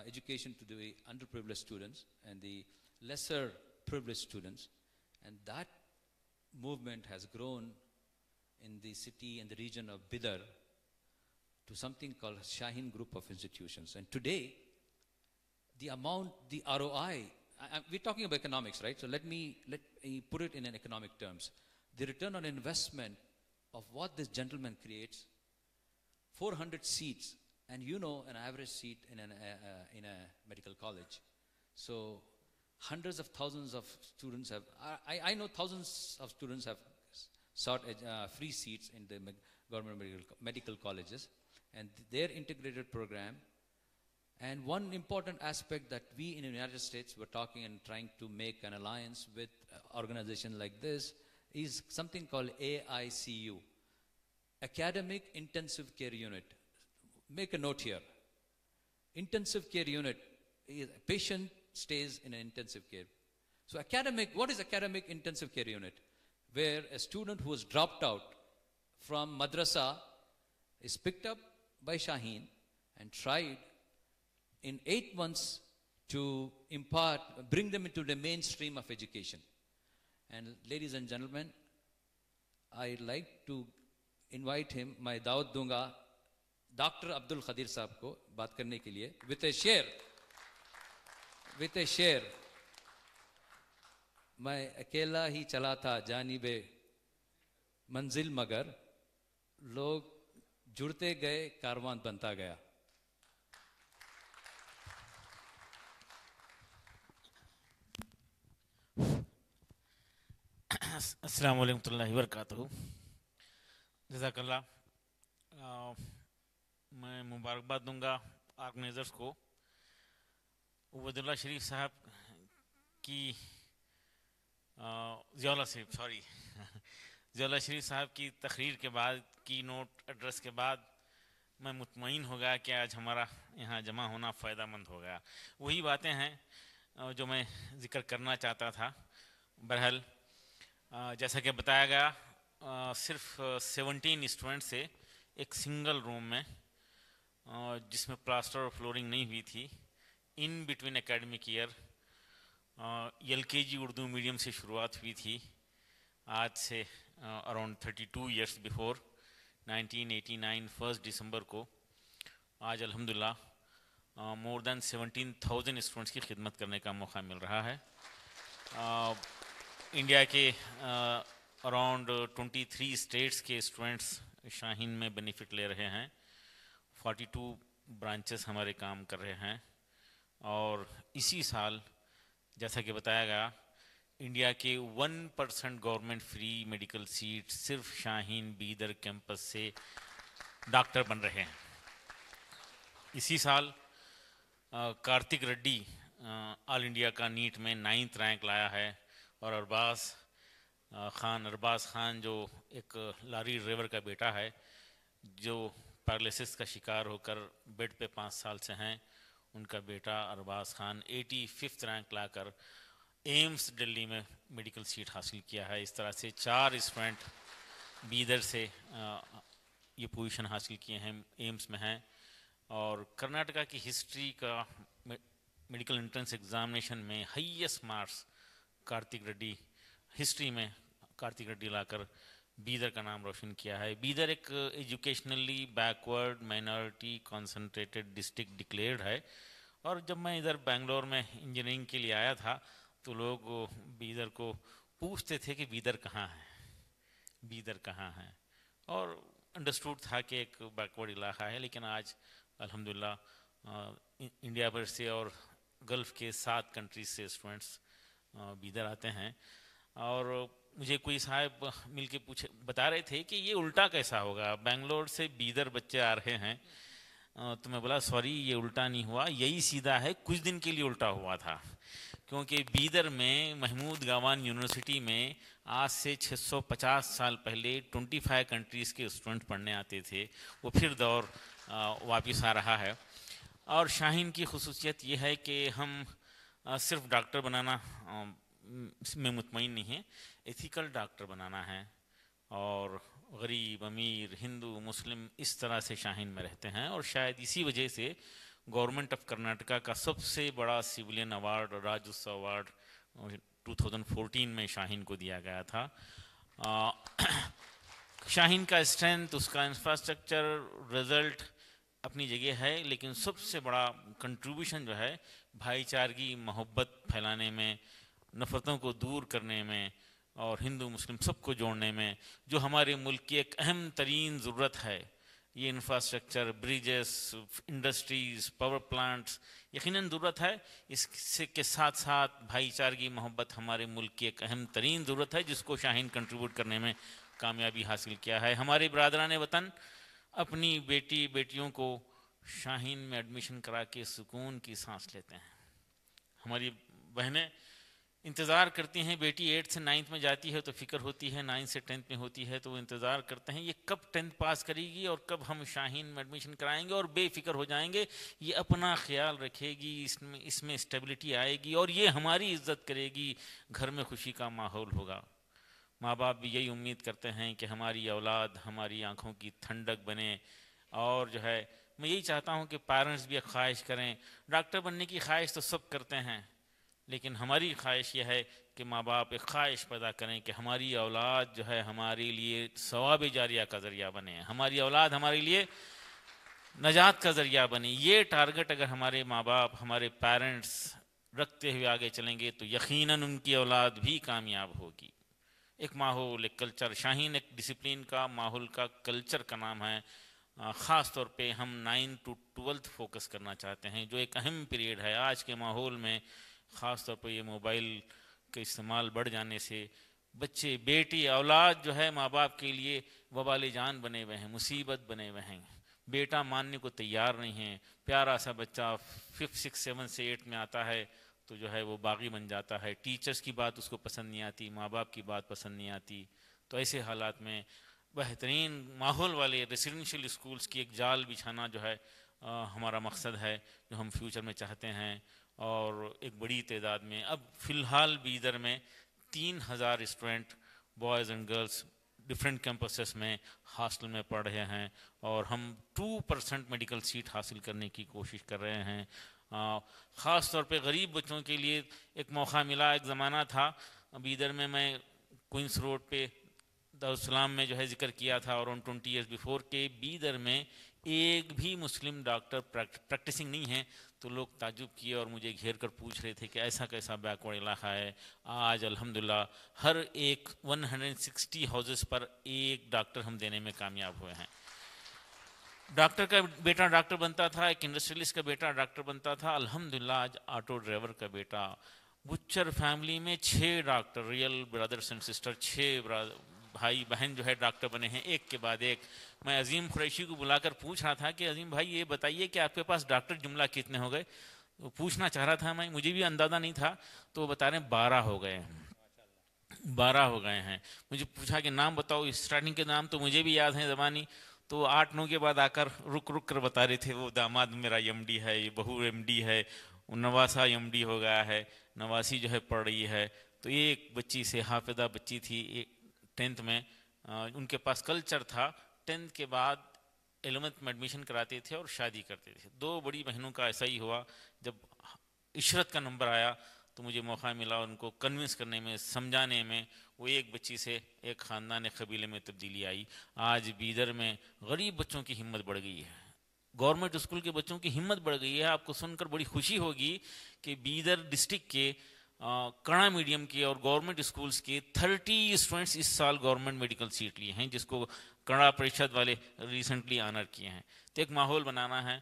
education to the underprivileged students and the lesser privileged students. And that movement has grown in the city and the region of Bidar to something called Shaheen Group of Institutions. And today, the ROI, we're talking about economics, right? So let me put it in an economic terms. The return on investment of what this gentleman creates, 400 seats, and an average seat in a medical college. So hundreds of thousands of students have, I know thousands of students have sought free seats in the government medical colleges, and their integrated program. And one important aspect that we in the United States were talking and trying to make an alliance with an organization like this is something called AICU, Academic Intensive Care Unit. Make a note here. Intensive care unit, patient stays in an intensive care. So what is academic intensive care unit? Where a student who has dropped out from madrasa is picked up by Shaheen and tried in 8 months to bring them into the mainstream of education. And ladies and gentlemen, I'd like to invite him, मैं दावत दूंगा doctor Abdul Khadir साहब को बात करने के लिए with a share. मैं अकेला ही चला था जानिबे मंजिल मगर लोग जुड़ते गए कारवान बनता गया. अस्सलाम वालेकुम रहमतुल्लाहि व बरकातहू. जज़ाकल्लाह. मैं मुबारकबाद दूंगा ऑर्गेनाइजर्स को. उबैदुल्लाह शरीफ साहब की ज़ियाउल्लाह शरीफ साहब की तकरीर के बाद, की नोट एड्रेस के बाद मैं मुतमईन हो गया कि आज हमारा यहाँ जमा होना फ़ायदेमंद हो गया. वही बातें हैं जो मैं ज़िक्र करना चाहता था. बहरहाल जैसा कि बताया गया, सिर्फ 17 स्टूडेंट्स से एक सिंगल रूम में, जिसमें प्लास्टर और फ्लोरिंग नहीं हुई थी, in between academic year LKG Urdu medium से शुरुआत हुई थी. आज से अराउंड 32 ईयर्स बिफोर 1989 1 दिसंबर को आज अल्हम्दुलिल्लाह मोर दैन 17,000 स्टूडेंट्स की खिदमत करने का मौका मिल रहा है. इंडिया के अराउंड 23 स्टेट्स के स्टूडेंट्स शाहीन में बेनिफिट ले रहे हैं. 42 ब्रांचेस हमारे काम कर रहे हैं. और इसी साल जैसा कि बताया गया, इंडिया के 1% गवर्नमेंट फ्री मेडिकल सीट सिर्फ शाहीन बीदर कैंपस से डॉक्टर बन रहे हैं. इसी साल कार्तिक रेड्डी ऑल इंडिया का नीट में 9th रैंक लाया है. और अरबाज खान जो एक लारी ड्राइवर का बेटा है, जो पैरालिसिस का शिकार होकर बेड पे 5 साल से हैं, उनका बेटा अरबाज खान 85th रैंक लाकर एम्स दिल्ली में मेडिकल सीट हासिल किया है. इस तरह से 4 स्टूडेंट बीदर से ये पोजीशन हासिल किए हैं, एम्स में हैं. और कर्नाटका की हिस्ट्री का मेडिकल एंट्रेंस एग्जामिनेशन में highest marks Kartik Reddy, history में कार्तिक रेड्डी लाकर बीदर का नाम रोशन किया है. बीदर एक educationally backward minority concentrated district declared है. और जब मैं इधर बेंगलोर में इंजीनियरिंग के लिए आया था तो लोग बीदर को पूछते थे कि बीदर कहाँ है, बीदर कहाँ है. और अंडरस्टूड था कि एक बैकवर्ड इलाका है. लेकिन आज अल्हम्दुलिल्लाह इंडिया भर से और गल्फ़ के 7 कंट्रीज से स्टूडेंट्स बीदर आते हैं. और मुझे कोई साहब मिल के बता रहे थे कि ये उल्टा कैसा होगा, बेंगलोर से बीदर बच्चे आ रहे हैं. तो मैं बोला सॉरी, ये उल्टा नहीं हुआ, यही सीधा है. कुछ दिन के लिए उल्टा हुआ था, क्योंकि बीदर में महमूद गवान यूनिवर्सिटी में आज से 650 साल पहले 25 कंट्रीज़ के स्टूडेंट पढ़ने आते थे. वो फिर दौर वापस आ रहा है. और शाहीन की खुसूसियत ये है कि हम सिर्फ डॉक्टर बनाना में मुतमईन नहीं है, एथिकल डॉक्टर बनाना है. और गरीब अमीर हिंदू मुस्लिम इस तरह से शाहीन में रहते हैं. और शायद इसी वजह से गवर्नमेंट ऑफ कर्नाटका का सबसे बड़ा सिविलियन अवार्ड, राज्योत्सव अवार्ड 2014 में शाहीन को दिया गया था. शाहीन का स्ट्रेंथ, उसका इंफ्रास्ट्रक्चर, रिजल्ट अपनी जगह है. लेकिन सबसे बड़ा कंट्रीब्यूशन जो है भाईचारगी, मोहब्बत फैलाने में, नफ़रतों को दूर करने में और हिंदू मुस्लिम सबको जोड़ने में, जो हमारे मुल्क की एक अहम तरीन ज़रूरत है. ये infrastructure, bridges, industries, power plants यकीनन ज़रूरत है. इसके के साथ साथ भाईचारगी, मोहब्बत हमारे मुल्क की एक अहम तरीन ज़रूरत है, जिसको शाहीन कंट्रीब्यूट करने में कामयाबी हासिल किया है. हमारे बरादरान वतन अपनी बेटियों को शाहीन में एडमिशन करा के सुकून की सांस लेते हैं. हमारी बहनें انتظار کرتی ہیں. بیٹی 8 سے 9 میں جاتی ہے تو فکر ہوتی ہے, 9 سے 10 میں ہوتی ہے تو وہ انتظار کرتے ہیں یہ کب 10 پاس کرے گی اور کب ہم شاہین میں ایڈمیشن کرائیں گے, اور بے فکر ہو جائیں گے. یہ اپنا خیال رکھے گی, اس میں اسٹیبلٹی آئے گی اور یہ ہماری عزت کرے گی, گھر میں خوشی کا ماحول ہوگا. ماں باپ بھی یہی امید کرتے ہیں کہ ہماری اولاد ہماری آنکھوں کی ٹھنڈک بنے. اور جو ہے میں یہی چاہتا ہوں کہ پیرنٹس بھی ایک خواہش کریں. ڈاکٹر بننے کی خواہش تو سب کرتے ہیں, لیکن ہماری خواہش یہ ہے کہ ماں باپ ایک خواہش پیدا کریں کہ ہماری اولاد جو ہے ہمارے لیے ثواب جاریہ کا ذریعہ بنے, ہماری اولاد ہمارے لیے نجات کا ذریعہ بنے. یہ ٹارگٹ اگر ہمارے ماں باپ ہمارے پیرنٹس رکھتے ہوئے آگے چلیں گے تو یقیناً ان کی اولاد بھی کامیاب ہوگی. ایک ماحول, ایک کلچر, شاہین ایک ڈسپلین کا ماحول کا کلچر کا نام ہے. خاص طور پہ ہم 9 to 12 فوکس کرنا چاہتے ہیں جو ایک اہم پیریڈ ہے آج کے ماحول میں. خاص طور پہ یہ موبائل کے استعمال بڑھ جانے سے بچے, بیٹی, اولاد جو ہے ماں باپ کے لیے وبال جان بنے ہوئے ہیں, مصیبت بنے ہوئے ہیں. بیٹا ماننے کو تیار نہیں ہے. پیارا سا بچہ 5, 6, 7 سے 8 میں آتا ہے تو جو ہے وہ باغی بن جاتا ہے. ٹیچرز کی بات اس کو پسند نہیں آتی, ماں باپ کی بات پسند نہیں آتی. تو ایسے حالات میں بہترین ماحول والے ریزیڈنشیل اسکولز کی ایک جال بچھانا جو ہے ہمارا مقصد ہے, جو ہم فیوچر میں چاہتے ہیں. اور ایک بڑی تعداد میں اب فی الحال بیدر میں 3000 student boys and girls different campuses میں ہاسٹل میں پڑھ رہے ہیں, اور ہم 2% میڈیکل سیٹ حاصل کرنے کی کوشش کر رہے ہیں. خاص طور پہ غریب بچوں کے لیے ایک موقع ملا. ایک زمانہ تھا بیدر میں کوئنس روڈ پہ دارالسلام میں جو ہے ذکر کیا تھا اراؤنڈ 20 ایئرز بیفور کہ بیدر میں ایک بھی مسلم ڈاکٹر پریکٹسنگ نہیں ہے. تو لوگ تعجب کیے اور مجھے گھیر کر پوچھ رہے تھے کہ ایسا کیسا بیکورڈ علاقہ ہے. آج الحمدللہ ہر ایک 160 ہاؤسز پر ایک ڈاکٹر ہم دینے میں کامیاب ہوئے ہیں. ڈاکٹر کا بیٹا ڈاکٹر بنتا تھا, ایک انڈسٹریلسٹ کا بیٹا ڈاکٹر بنتا تھا. الحمدللہ آج آٹو ڈرائیور کا بیٹا. بچر فیملی میں 6 doctor, real brothers and sister, 6 بھائی بہن جو ہے ڈاکٹر بنے ہیں ایک کے بعد ایک. میں عظیم قریشی کو بلا کر پوچھ رہا تھا کہ عظیم بھائی یہ بتائیے کہ آپ کے پاس ڈاکٹر جملہ کتنے ہو گئے. وہ پوچھنا چاہ رہا تھا میں, مجھے بھی اندازہ نہیں تھا. تو وہ بتا رہے ہیں 12 ہو گئے ہیں, 12 ہو گئے ہیں. مجھے پوچھا کہ نام بتاؤ, اسٹارٹنگ کے نام تو مجھے بھی یاد ہیں زبانی. تو 8-9 کے بعد آ کر رک کر بتا رہے تھے وہ داماد میرا ایم ڈی ہے, یہ بہو ایم ڈی ہے, نواسا ایم ڈی ہو گیا ہے, نواسی جو ہے پڑھ رہی ہے. تو ایک بچی سے حافظہ بچی تھی 10th میں, ان کے پاس کلچر تھا 10th کے بعد 11th میں ایڈمیشن کراتے تھے اور شادی کرتے تھے. 2 بڑی بہنوں کا ایسا ہی ہوا. جب عشرت کا نمبر آیا تو مجھے موقع ملا ان کو کنونس کرنے میں, سمجھانے میں. وہ ایک بچی سے ایک خاندان قبیلے میں تبدیلی آئی. آج بیدر میں غریب بچوں کی ہمت بڑھ گئی ہے, گورنمنٹ اسکول کے بچوں کی ہمت بڑھ گئی ہے. آپ کو سن کر بڑی خوشی ہوگی کہ بیدر ڈسٹرکٹ کے کڑا میڈیم کے اور گورنمنٹ اسکولز کے 30 اسٹوڈنٹس اس سال گورنمنٹ میڈیکل سیٹ لیے ہیں, جس کو کڑا پریشد والے ریسنٹلی آنر کیے ہیں. تو ایک ماحول بنانا ہے,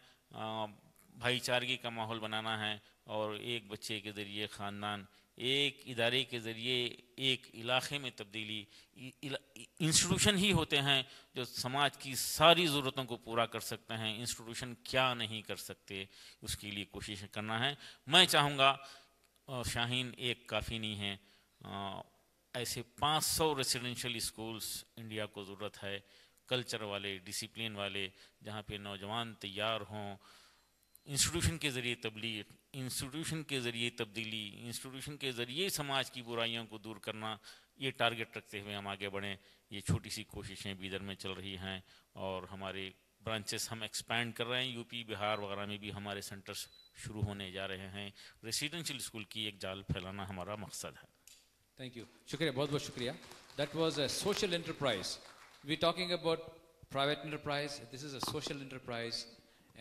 بھائی چارگی کا ماحول بنانا ہے, اور ایک بچے کے ذریعے خاندان, ایک ادارے کے ذریعے ایک علاقے میں تبدیلی. انسٹیٹیوشن ہی ہوتے ہیں جو سماج کی ساری ضرورتوں کو پورا کر سکتے ہیں. انسٹیٹیوشن کیا نہیں کر سکتے, اس کے لیے کوشش کرنا ہے. میں چاہوں گا شاہین ایک کافی نہیں ہے, ایسے 500 ریزیڈنشیل اسکولز انڈیا کو ضرورت ہے, کلچر والے, ڈسپلین والے, جہاں پہ نوجوان تیار ہوں. انسٹیٹیوشن کے ذریعے تبلیغ, انسٹیٹیوشن کے ذریعے تبدیلی, انسٹیٹیوشن کے ذریعے سماج کی برائیوں کو دور کرنا, یہ ٹارگٹ رکھتے ہوئے ہم آگے بڑھیں. یہ چھوٹی سی کوششیں بیدر میں چل رہی ہیں, اور ہمارے برانچز ہم ایکسپینڈ کر رہے ہیں. یو پی, بہار وغیرہ میں بھی ہمارے سینٹرز شروع ہونے جا رہے ہیں. ریسیڈنشیل اسکول کی ایک جال پھیلانا ہمارا مقصد ہے. تھینک یو, شکریہ, بہت بہت شکریہ. That was a social enterprise. We talking about private enterprise. This is a social enterprise,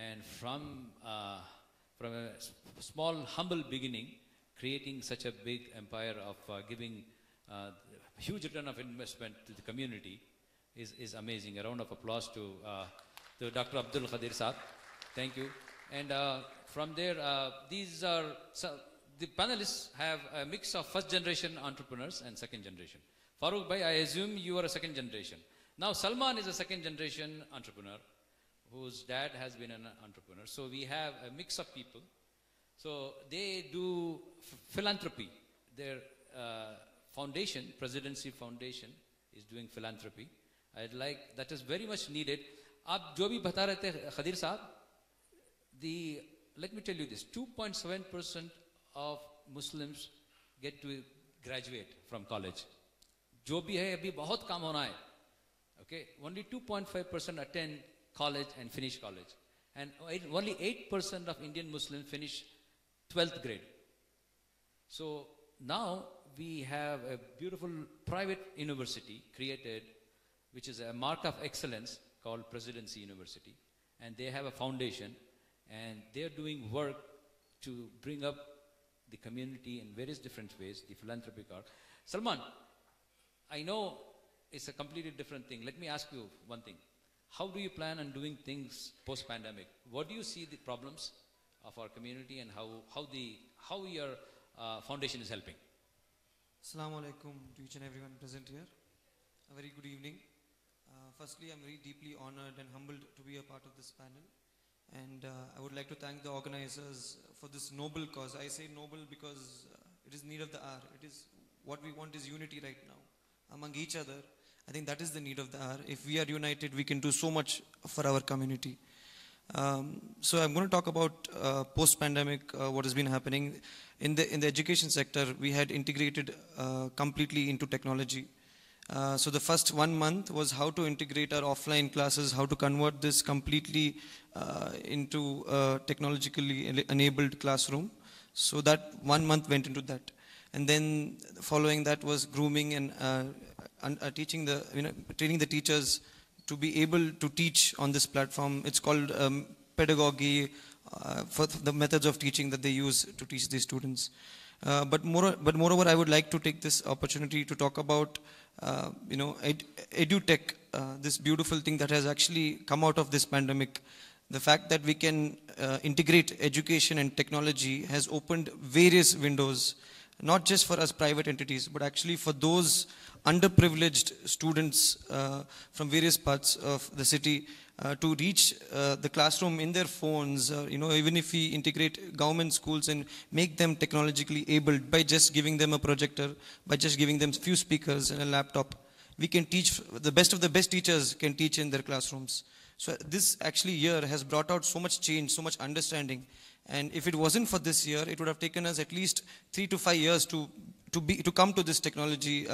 and from a small humble beginning, creating such a big empire of giving huge return of investment to the community is amazing. A round of applause to Dr. Abdul Qadir Saab. Thank you. And from there, the panelists have a mix of first generation entrepreneurs and second generation. Farooq bhai, I assume you are a second generation. Now Salman is a second generation entrepreneur whose dad has been an entrepreneur. So we have a mix of people. So they do philanthropy their foundation, Presidency Foundation, is doing philanthropy. I'd like, that is very much needed. آپ جو بھی بتا رہے تھے خدیر صاحب, let me tell you this, 2.7% of Muslims get to graduate from college. جو بھی ہے ابھی بہت کام ہونا ہے. Okay, only 2.5% attend college and finish college. And only 8% of Indian Muslims finish 12th grade. So now we have a beautiful private university created, which is a mark of excellence, called Presidency University. And they have a foundation, and they're doing work to bring up the community in various different ways, the philanthropic art. Salman, I know it's a completely different thing. Let me ask you one thing. How do you plan on doing things post-pandemic? What do you see the problems of our community, and how your foundation is helping? Assalamu alaikum to each and everyone present here. A very good evening. Firstly, I'm very deeply honored and humbled to be a part of this panel. And I would like to thank the organizers for this noble cause. I say noble because it is need of the hour. It is what we want is unity right now among each other. I think that is the need of the hour. If we are united, we can do so much for our community. So I'm going to talk about post-pandemic, what has been happening. In the education sector, we had integrated completely into technology. So the first 1 month was how to integrate our offline classes, how to convert this completely into technologically enabled classroom. So that 1 month went into that. And then following that was grooming and training the teachers to be able to teach on this platform. It's called pedagogy, for the methods of teaching that they use to teach these students. But moreover, I would like to take this opportunity to talk about edutech, this beautiful thing that has actually come out of this pandemic. The fact that we can integrate education and technology has opened various windows, not just for us private entities, but actually for those underprivileged students from various parts of the city to reach the classroom in their phones. Even if we integrate government schools and make them technologically abled by just giving them a projector, by just giving them few speakers and a laptop, we can teach. The best of the best teachers can teach in their classrooms. So this actually year has brought out so much change, so much understanding. And if it wasn't for this year, it would have taken us at least 3 to 5 years to come to this technology.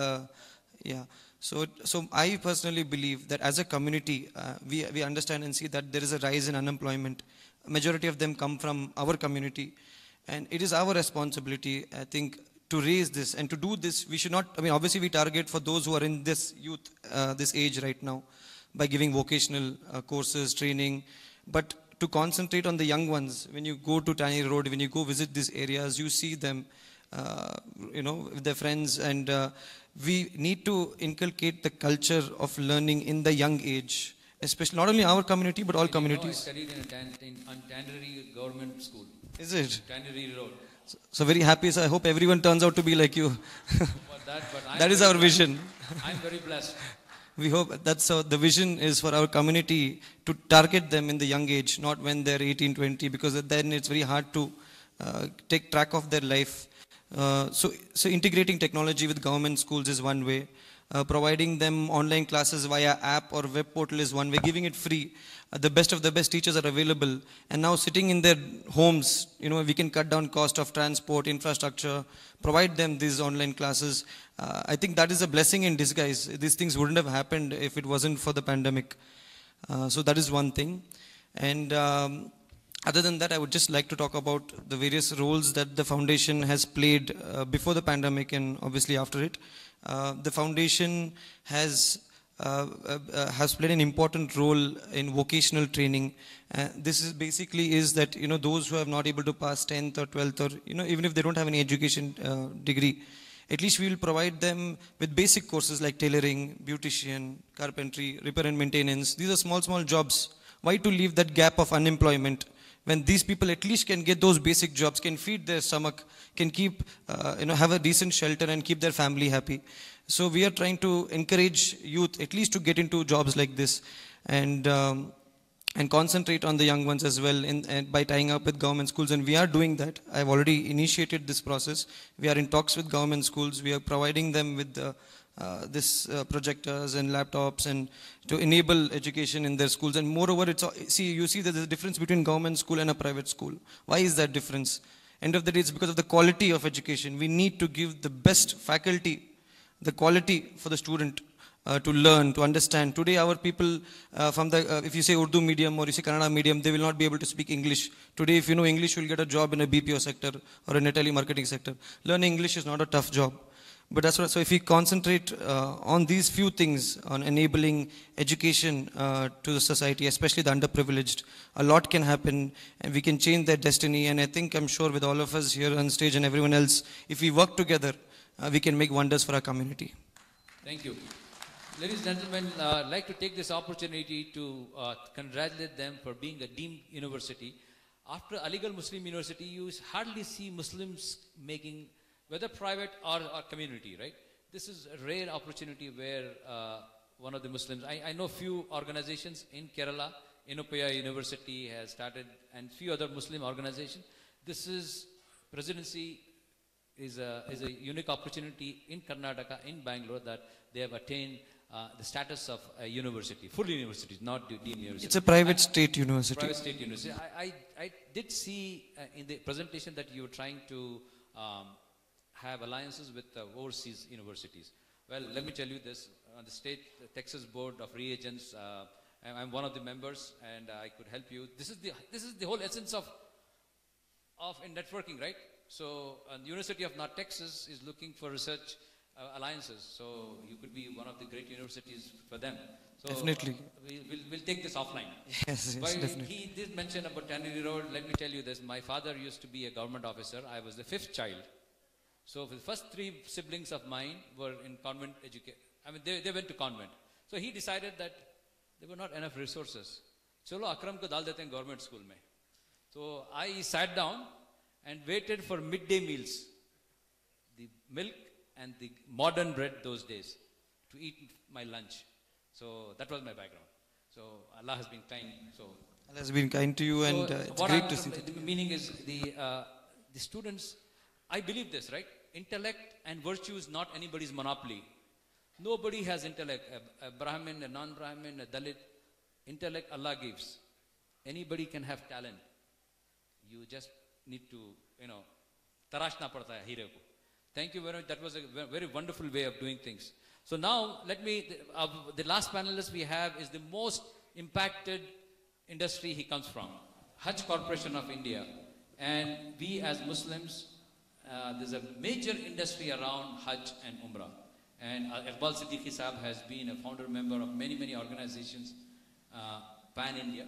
So I personally believe that as a community, we understand and see that there is a rise in unemployment. Majority of them come from our community. And it is our responsibility, I think, to raise this. And to do this, we should not, obviously we target for those who are in this youth, this age right now, by giving vocational courses, training. But to concentrate on the young ones, when you go to Tannery Road, when you go visit these areas, you see them, with their friends. And we need to inculcate the culture of learning in the young age, especially not only our community, but all communities. I studied in Tannery Government School. Is it? Tannery Road. So very happy. So I hope everyone turns out to be like you. That is our vision. I'm very blessed. We hope that's the vision is for our community to target them in the young age, not when they're 18, 20, because then it's very hard to take track of their life. So integrating technology with government schools is one way. Providing them online classes via app or web portal is one way. Giving it free. The best of the best teachers are available. And now sitting in their homes, we can cut down cost of transport, infrastructure, provide them these online classes. I think that is a blessing in disguise. These things wouldn't have happened if it wasn't for the pandemic. So that is one thing. And other than that, I would just like to talk about the various roles that the foundation has played before the pandemic and obviously after it. The foundation has played an important role in vocational training. This is basically is that those who have not able to pass 10th or 12th or even if they don't have any education degree, at least we will provide them with basic courses like tailoring, beautician, carpentry, repair and maintenance. These are small jobs. Why to leave that gap of unemployment when these people at least can get those basic jobs, can feed their stomach, can keep, have a decent shelter and keep their family happy. So we are trying to encourage youth at least to get into jobs like this. And and concentrate on the young ones as well and by tying up with government schools, and we are doing that. I've already initiated this process. We are in talks with government schools. We are providing them with this projectors and laptops and to enable education in their schools. And moreover, you see that there's a difference between government school and a private school. Why is that difference? End of the day, it's because of the quality of education. We need to give the best faculty, the quality for the student to learn, to understand. Today, our people if you say Urdu medium or you say Kannada medium, they will not be able to speak English. Today, if you know English, you will get a job in a BPO sector or in a telemarketing sector. Learning English is not a tough job. But that's what, so if we concentrate on these few things, on enabling education to the society, especially the underprivileged, a lot can happen and we can change their destiny. And I think, I'm sure with all of us here on stage and everyone else, if we work together, we can make wonders for our community. Thank you. Ladies and gentlemen, I'd like to take this opportunity to congratulate them for being a deemed university. After Aligarh Muslim University, you hardly see Muslims making, whether private or community, right? This is a rare opportunity where one of the Muslims, I know few organizations in Kerala, Inopaya University has started, and few other Muslim organizations. This is, presidency is a unique opportunity in Karnataka, in Bangalore, that they have attained the status of a university, full university, not deemed university. It's a private state university. Private state university. I did see in the presentation that you were trying to have alliances with overseas universities. Well, let me tell you this, on the state Texas Board of Reagents, I'm one of the members and I could help you. This is the whole essence of in networking, right? So the University of North Texas is looking for research alliances. So you could be one of the great universities for them. So definitely. We'll take this offline. Yes, definitely. He did mention about Tannery Road. Let me tell you this. My father used to be a government officer. I was the 5th child. So the first 3 siblings of mine were in convent education. I mean, they went to convent. So he decided that there were not enough resources. Chalo Akram ko dal dete hain government school mein. So I sat down and waited for midday meals, the milk and the modern bread those days, to eat my lunch. So that was my background. So Allah has been kind. So Allah has been kind to you, and it's great to see that. The meaning is the students, I believe this, right? Intellect and virtue is not anybody's monopoly. Nobody has intellect. A Brahmin, a non-Brahmin, a Dalit. Intellect Allah gives. Anybody can have talent. You just need to, tarashna padta hai heere ko. Thank you very much. That was a very wonderful way of doing things. So now, the last panelist we have is the most impacted industry he comes from. Hajj Corporation of India. And we as Muslims, there's a major industry around Hajj and Umrah. And Iqbal Siddiqui Saab has been a founder member of many, many organizations, pan-India.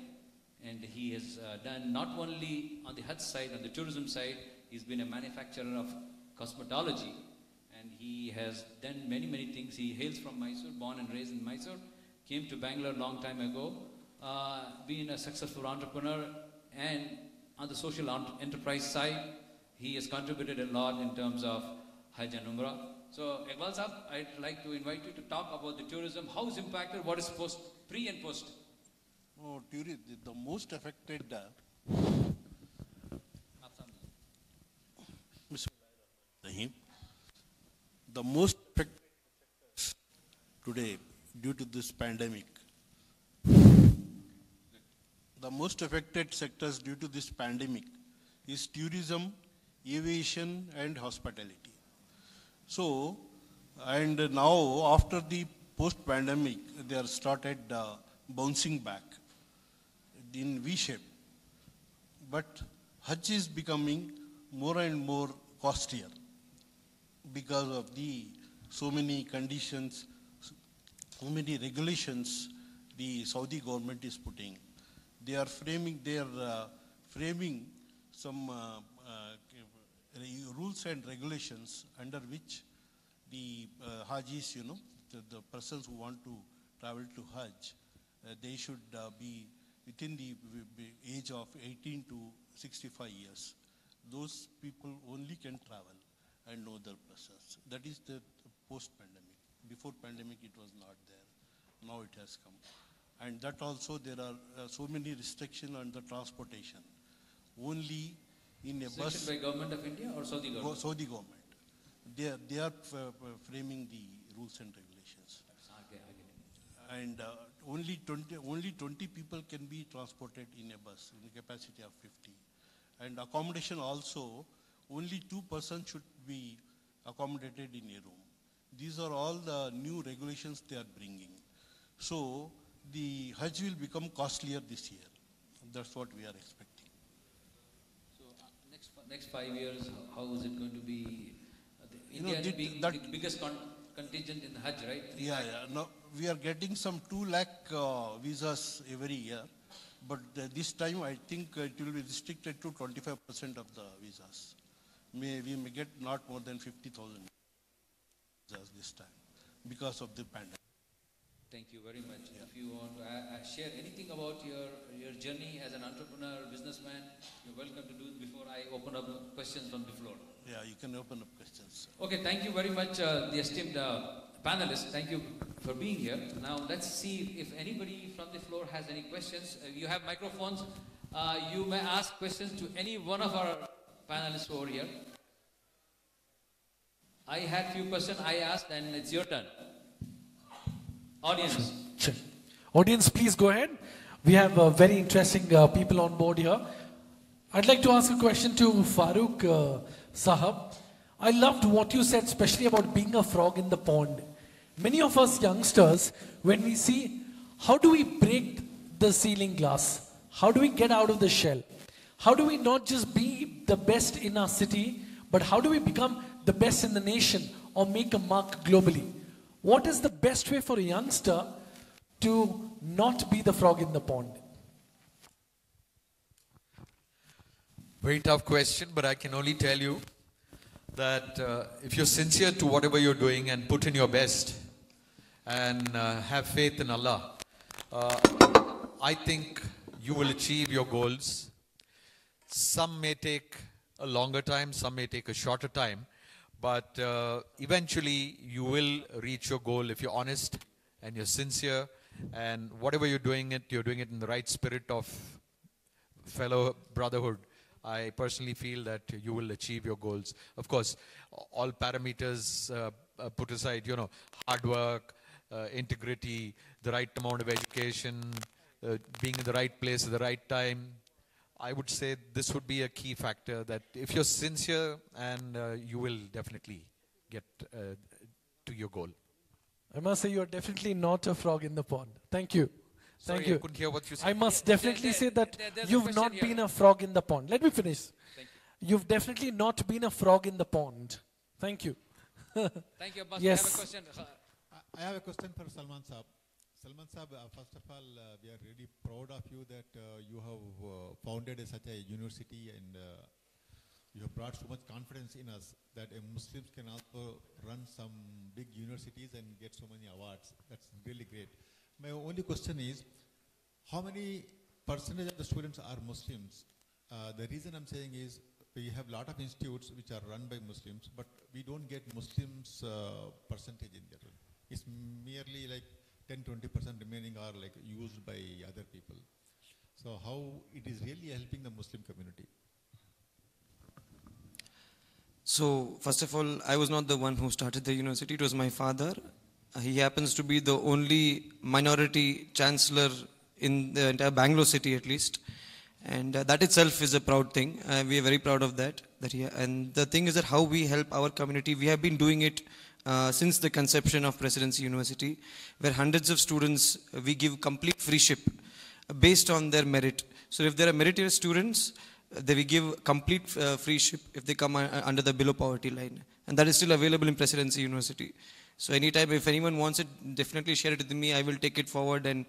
And he has done not only on the Hajj side, on the tourism side, he's been a manufacturer of cosmetology. And he has done many, many things. He hails from Mysore, born and raised in Mysore. Came to Bangalore a long time ago. Being a successful entrepreneur, and on the social enterprise side, he has contributed a lot in terms of Hajj and Umrah. So, Iqbal Saab, I'd like to invite you to talk about the tourism. How is impacted? What is pre and post? Oh, the most affected. The most affected today due to this pandemic. The most affected sectors due to this pandemic is tourism, aviation, and hospitality. So, and now after the post-pandemic, they are started bouncing back in V-shape. But Hajj is becoming more and more costlier because of the so many conditions, so many regulations the Saudi government is putting. They are framing some rules and regulations under which the Hajis, the persons who want to travel to Hajj, they should be within the age of 18 to 65 years. Those people only can travel and no other persons. That is the post-pandemic. Before pandemic, it was not there. Now it has come. And that also there are so many restrictions on the transportation. Only in a bus. Sanctioned by Government of India or Saudi government? Saudi government. They are framing the rules and regulations. And only 20 people can be transported in a bus in a capacity of 50. And accommodation also, only 2 persons should be accommodated in a room. These are all the new regulations they are bringing. So the Hajj will become costlier this year. That's what we are expecting. So next 5 years, how is it going to be? India being that, the biggest contingent in the Hajj, right? Yeah. No, we are getting some 2 lakh visas every year. But this time I think it will be restricted to 25% of the visas. We may get not more than 50,000 visas this time because of the pandemic. Thank you very much. Yeah. If you want to share anything about your journey as an entrepreneur, businessman, you're welcome to do it before I open up questions from the floor. Yeah, you can open up questions. Okay, thank you very much, the esteemed panelists. Thank you for being here. Now let's see if anybody from the floor has any questions. You have microphones. You may ask questions to any one of our panelists over here. I had few questions I asked, and it's your turn. Audience. Sure. Audience, please go ahead. We have very interesting people on board here. I'd like to ask a question to Farooq Sahab. I loved what you said, especially about being a frog in the pond. Many of us youngsters, when we see, how do we break the ceiling glass? How do we get out of the shell? How do we not just be the best in our city, but how do we become the best in the nation or make a mark globally? What is the best way for a youngster to not be the frog in the pond? Very tough question, but I can only tell you that if you're sincere to whatever you're doing and put in your best and have faith in Allah, I think you will achieve your goals. Some may take a longer time, some may take a shorter time, but eventually you will reach your goal if you're honest and you're sincere, and whatever you're doing it in the right spirit of fellow brotherhood. I personally feel that you will achieve your goals. Of course, all parameters put aside, hard work, integrity, the right amount of education, being in the right place at the right time. I would say this would be a key factor, that if you're sincere, and you will definitely get to your goal. I must say you're definitely not a frog in the pond. Thank you. Thank Sorry, you. I couldn't hear what you said. I must definitely say that you've not been a frog in the pond. Let me finish. You've definitely not been a frog in the pond. Thank you. Thank you, Abbas. Yes. I have a question. I have a question for Salman Saab. Salman Saab, first of all, we are really proud of you that you have founded such a university, and you have brought so much confidence in us that Muslims can also run some big universities and get so many awards. That's really great. My only question is, how many percentage of the students are Muslims? The reason I'm saying is, we have a lot of institutes which are run by Muslims, but we don't get Muslims percentage in there. It's merely like 10-20% remaining are like used by other people. So how it is really helping the Muslim community? So first of all, I was not the one who started the university. It was my father. He happens to be the only minority chancellor in the entire Bangalore city, at least. And that itself is a proud thing. We are very proud of that. And the thing is that how we help our community, we have been doing it since the conception of Presidency University, where hundreds of students, we give complete freeship based on their merit. So if there are meritorious students, they will give complete freeship if they come under the below poverty line. And that is still available in Presidency University. So anytime, if anyone wants it, definitely share it with me. I will take it forward, and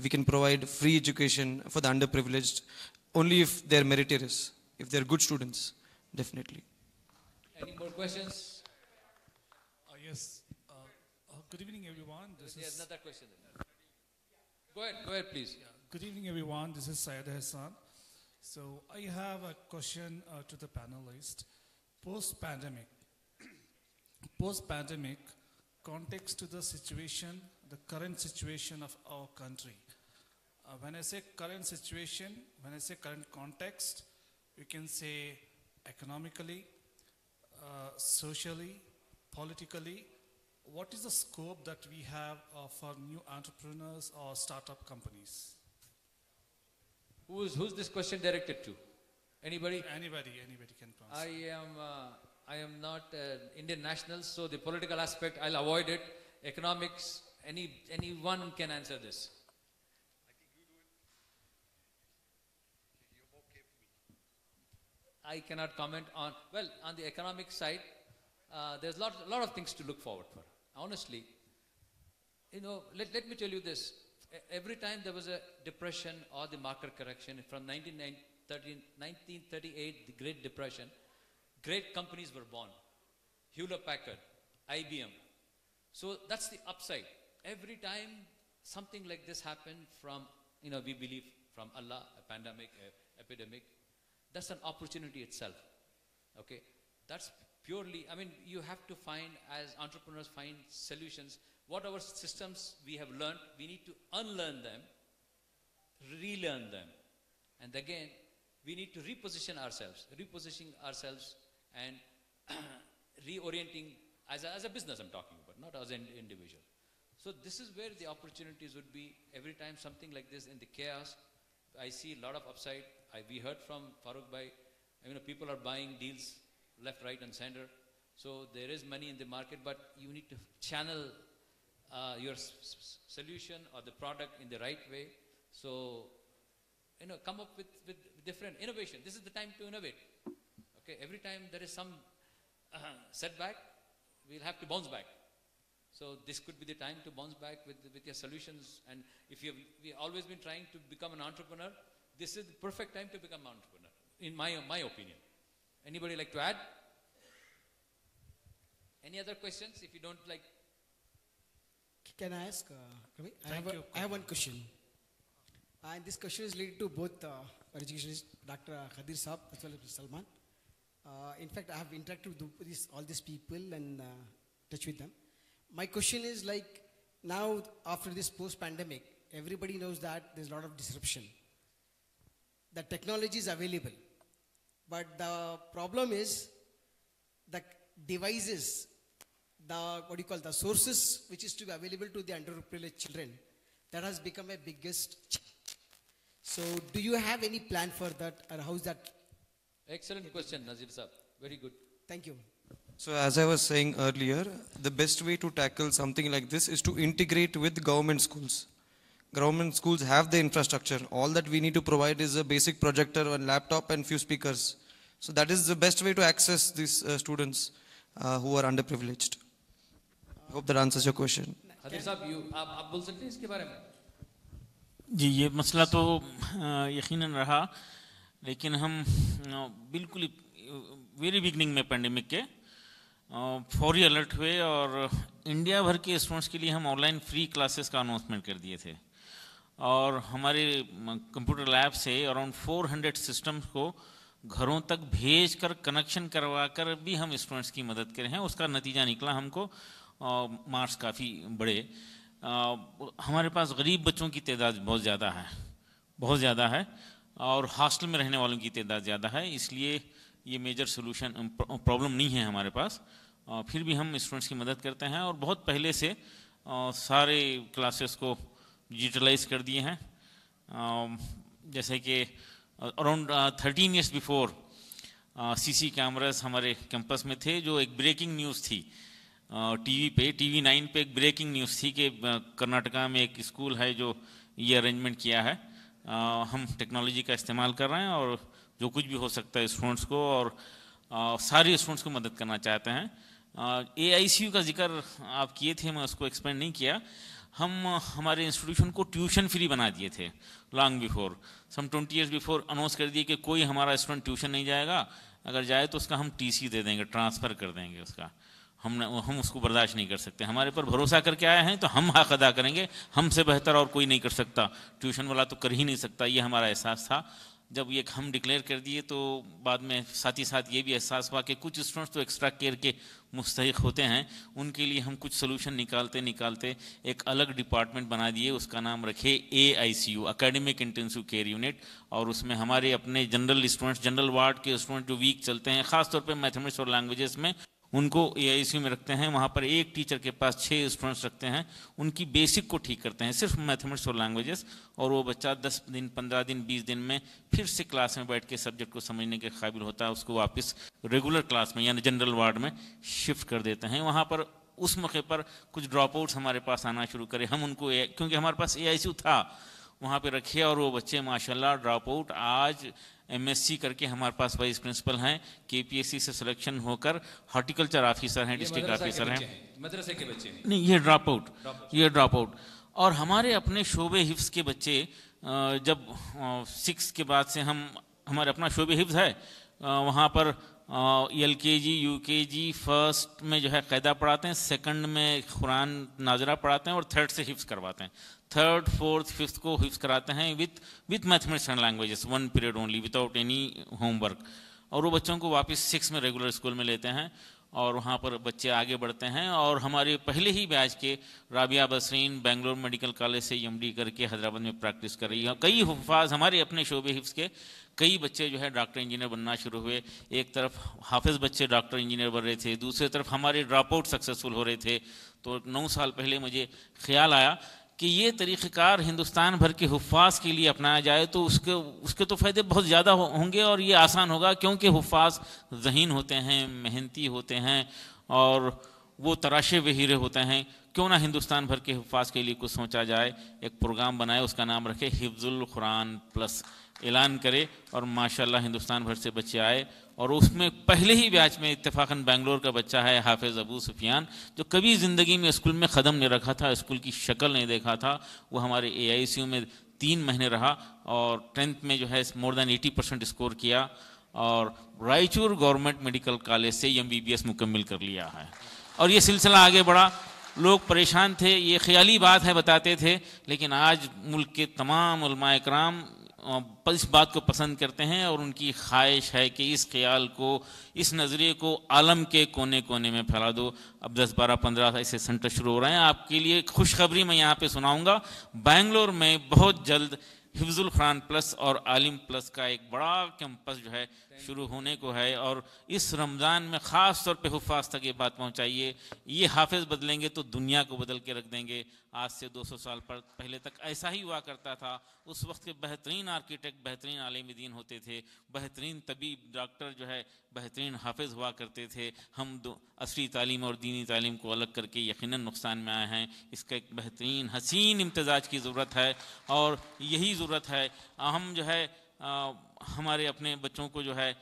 we can provide free education for the underprivileged, only if they're meritorious, if they're good students, definitely. Any more questions? Yes. Good evening, everyone. There's another question. Go ahead, please. Yeah. Good evening, everyone. This is Syed Hassan. So I have a question to the panelists. Post-pandemic, context to the situation, the current situation of our country. when I say current situation, when I say current context, you can say economically, socially, politically, what is the scope that we have for new entrepreneurs or startup companies? Who's this question directed to? Anybody? Anybody can answer. I am not Indian national, so the political aspect I'll avoid it. Economics, anyone can answer this. I cannot comment on the economic side. There's a lot of things to look forward for. Honestly, let me tell you this. Every time there was a depression or the market correction from 1938, the Great Depression, great companies were born. Hewlett-Packard, IBM. So that's the upside. Every time something like this happened from, we believe from Allah, a pandemic, epidemic, that's an opportunity itself. Okay, that's purely, you have to find, as entrepreneurs, find solutions. Whatever systems we have learned, we need to unlearn them, relearn them. And again, we need to repositioning ourselves and reorienting as a business I'm talking about, not as an individual. So this is where the opportunities would be. Every time something like this in the chaos, I see a lot of upside. We heard from Farooq Bhai, people are buying deals left, right, and center. So there is money in the market, but you need to channel your solution or the product in the right way. So, come up with different innovation. This is the time to innovate. Okay, every time there is some setback, we'll have to bounce back. So this could be the time to bounce back with your solutions. And if we've always been trying to become an entrepreneur, this is the perfect time to become an entrepreneur, in my opinion. Anybody like to add? Any other questions? If you don't like. Can I ask? I have one question. And this question is related to both our educationists, Dr. Khadir Saab as well as Salman. In fact, I have interacted with all these people and touch with them. My question is now after this post-pandemic, everybody knows that there's a lot of disruption. The technology is available. But the problem is the devices, the sources which is to be available to the underprivileged children, that has become a biggest challenge. So do you have any plan for that, or how is that? Excellent question, Nazir Saab. Very good. Thank you. So as I was saying earlier, the best way to tackle something like this is to integrate with government schools. Government schools have the infrastructure. All that we need to provide is a basic projector, a laptop, and few speakers. So that is the best way to access these students who are underprivileged. I hope that answers your question. Khadir Saab, आप बोल सकते हैं इसके बारे में? जी, ये मसला तो यकीनन रहा, लेकिन हम बिल्कुल वेरी बिगनिंग में पेंडेमिक के फौरी अलर्ट हुए और इंडिया भर के स्टूडेंट्स के लिए हम ऑनलाइन फ्री क्लासेस का अनाउंसमेंट कर दिए थे और हमारे कंप्यूटर लैब से अराउंड 400 सिस्टम्स को घरों तक भेज कर कनेक्शन करवा कर भी हम स्टूडेंट्स की मदद कर रहे हैं। उसका नतीजा निकला हमको मार्क्स काफ़ी बड़े। हमारे पास गरीब बच्चों की तादाद बहुत ज़्यादा है और हॉस्टल में रहने वालों की तादाद ज़्यादा है, इसलिए ये मेजर सोल्यूशन प्रॉब्लम नहीं है हमारे पास। फिर भी हम स्टूडेंट्स की मदद करते हैं और बहुत पहले से सारे क्लासेस को डिजिटलाइज कर दिए हैं। जैसे कि around 13 years before CC cameras हमारे कैंपस में थे, जो एक ब्रेकिंग न्यूज़ थी टीवी पे, टीवी 9 पे एक ब्रेकिंग न्यूज़ थी कि कर्नाटका में एक स्कूल है जो ये अरेंजमेंट किया है। हम टेक्नोलॉजी का इस्तेमाल कर रहे हैं और जो कुछ भी हो सकता है स्टूडेंट्स को और सारे स्टूडेंट्स को मदद करना चाहते हैं। AICU का जिक्र आप किए थे, मैं उसको एक्सप्लेन नहीं किया। हम हमारे इंस्टीट्यूशन को ट्यूशन फ्री बना दिए थे लॉन्ग बिफोर, सम 20 years बिफोर अनाउंस कर दिए कि कोई हमारा स्टूडेंट ट्यूशन नहीं जाएगा, अगर जाए तो उसका हम TC दे देंगे, ट्रांसफ़र कर देंगे उसका। हम उसको बर्दाश्त नहीं कर सकते। हमारे पर भरोसा करके आए हैं तो हम हक अदा करेंगे, हमसे बेहतर और कोई नहीं कर सकता, ट्यूशन वाला तो कर ही नहीं सकता, ये हमारा एहसास था। جب یہ ہم ڈکلیئر کر دیے تو بعد میں ساتھ ہی ساتھ یہ بھی احساس ہوا کہ کچھ اسٹوڈنٹس تو ایکسٹرا کیئر کے مستحق ہوتے ہیں, ان کے لیے ہم کچھ سولوشن نکالتے ایک الگ ڈپارٹمنٹ بنا دیے, اس کا نام رکھے AICU, academic intensive care unit. اور اس میں ہمارے اپنے جنرل اسٹوڈنٹس, جنرل وارڈ کے اسٹوڈنٹ جو ویک چلتے ہیں, خاص طور پہ میتھمیٹکس اور لینگویجز میں, ان کو AICU میں رکھتے ہیں. وہاں پر ایک ٹیچر کے پاس 6 اسٹوڈنٹس رکھتے ہیں, ان کی بیسک کو ٹھیک کرتے ہیں, صرف میتھمیٹکس اور لینگویجز, اور وہ بچہ 10 دن 15 دن 20 دن میں پھر سے کلاس میں بیٹھ کے سبجیکٹ کو سمجھنے کے قابل ہوتا ہے, اس کو واپس ریگولر کلاس میں یعنی جنرل وارڈ میں شفٹ کر دیتے ہیں. وہاں پر اس موقع پر کچھ ڈراپ آؤٹس ہمارے پاس آنا شروع کرے, ہم ان کو کیونکہ ہمارے پاس AICU تھا وہاں پہ رکھے, اور وہ بچے ماشاءاللہ ڈراپ آؤٹ آج MSc کر کے ہمارے پاس وائس پرنسپل ہیں, KPSC سے سلیکشن ہو کر ہارٹیکلچر آفیسر ہیں, ڈسٹرکٹ آفیسر ہیں. مدرسے کے بچے نہیں, یہ ڈراپ آؤٹ. اور ہمارے اپنے شعبے حفظ کے بچے جب 6 کے بعد سے ہمارے اپنا شعبے حفظ ہے, وہاں پر LKG UKG فرسٹ میں جو ہے قاعدہ پڑھاتے ہیں, سیکنڈ میں قرآن ناظرہ پڑھاتے ہیں, اور تھرڈ سے حفظ کرواتے ہیں. 3rd 4th 5th کو حفظ کراتے ہیں with mathematics and languages, 1 period only without any home work. اور وہ بچوں کو واپس 6 میں ریگولر اسکول میں لیتے ہیں, اور وہاں پر بچے آگے بڑھتے ہیں. اور ہمارے پہلے ہی بیچ کے رابعہ بسرین بنگلور میڈیکل کالج سے MD کر کے حیدرآباد میں پریکٹس کر رہی ہے. کئی حفاظ ہمارے اپنے شعبے حفظ کے کئی بچے جو ہے ڈاکٹر انجینئر بننا شروع ہوئے. ایک طرف حافظ بچے ڈاکٹر انجینئر بن رہے تھے, دوسری طرف ہمارے ڈراپ آؤٹ سکسیزفل ہو رہے تھے. تو 9 سال پہلے مجھے خیال آیا کہ یہ طریقہ کار ہندوستان بھر کے حفاظ کے لیے اپنایا جائے تو اس کے تو فائدے بہت زیادہ ہوں گے, اور یہ آسان ہوگا, کیونکہ حفاظ ذہین ہوتے ہیں, محنتی ہوتے ہیں, اور وہ تراشے ہوئے ہیرے ہوتے ہیں. کیوں نہ ہندوستان بھر کے حفاظ کے لیے کچھ سوچا جائے, ایک پروگرام بنائے, اس کا نام رکھے حفظ القرآن پلس, اعلان کرے, اور ماشاءاللہ ہندوستان بھر سے بچے آئے. اور اس میں پہلے ہی بیچ میں اتفاقاً بنگلور کا بچہ ہے حافظ ابو سفیان, جو کبھی زندگی میں اسکول میں قدم نہیں رکھا تھا, اسکول کی شکل نہیں دیکھا تھا. وہ ہمارے AICU میں 3 مہینے رہا, اور 10th میں جو ہے more than 80% اسکور کیا, اور رائچور گورنمنٹ میڈیکل کالج سے MBBS مکمل کر لیا ہے. اور یہ سلسلہ آگے بڑھا. لوگ پریشان تھے, یہ خیالی بات ہے بتاتے تھے, لیکن آج ملک کے تمام علماء اکرام اس بات کو پسند کرتے ہیں, اور ان کی خواہش ہے کہ اس خیال کو, اس نظریے کو عالم کے کونے کونے میں پھیلا دو. اب 10 12 15 ایسے سینٹر شروع ہو رہے ہیں. آپ کے لیے خوشخبری میں یہاں پہ سناؤں گا, بنگلور میں بہت جلد حفظ القرآن پلس اور عالم پلس کا ایک بڑا کیمپس جو ہے شروع ہونے کو ہے. اور اس رمضان میں خاص طور پہ حفاظ تک یہ بات پہنچائیے. یہ حافظ بدلیں گے تو دنیا کو بدل کے رکھ دیں گے. آج سے 200 سال پہلے تک ایسا ہی ہوا کرتا تھا. اس وقت کے بہترین آرکیٹیکٹ بہترین عالم دین ہوتے تھے, بہترین طبیب ڈاکٹر جو ہے بہترین حافظ ہوا کرتے تھے. ہم عصری تعلیم اور دینی تعلیم کو الگ کر کے یقیناً نقصان میں آئے ہیں. اس کا ایک بہترین حسین امتزاج کی ضرورت ہے, اور یہی ضرورت ہے. ہم جو ہے ہمارے اپنے بچوں کو جو ہے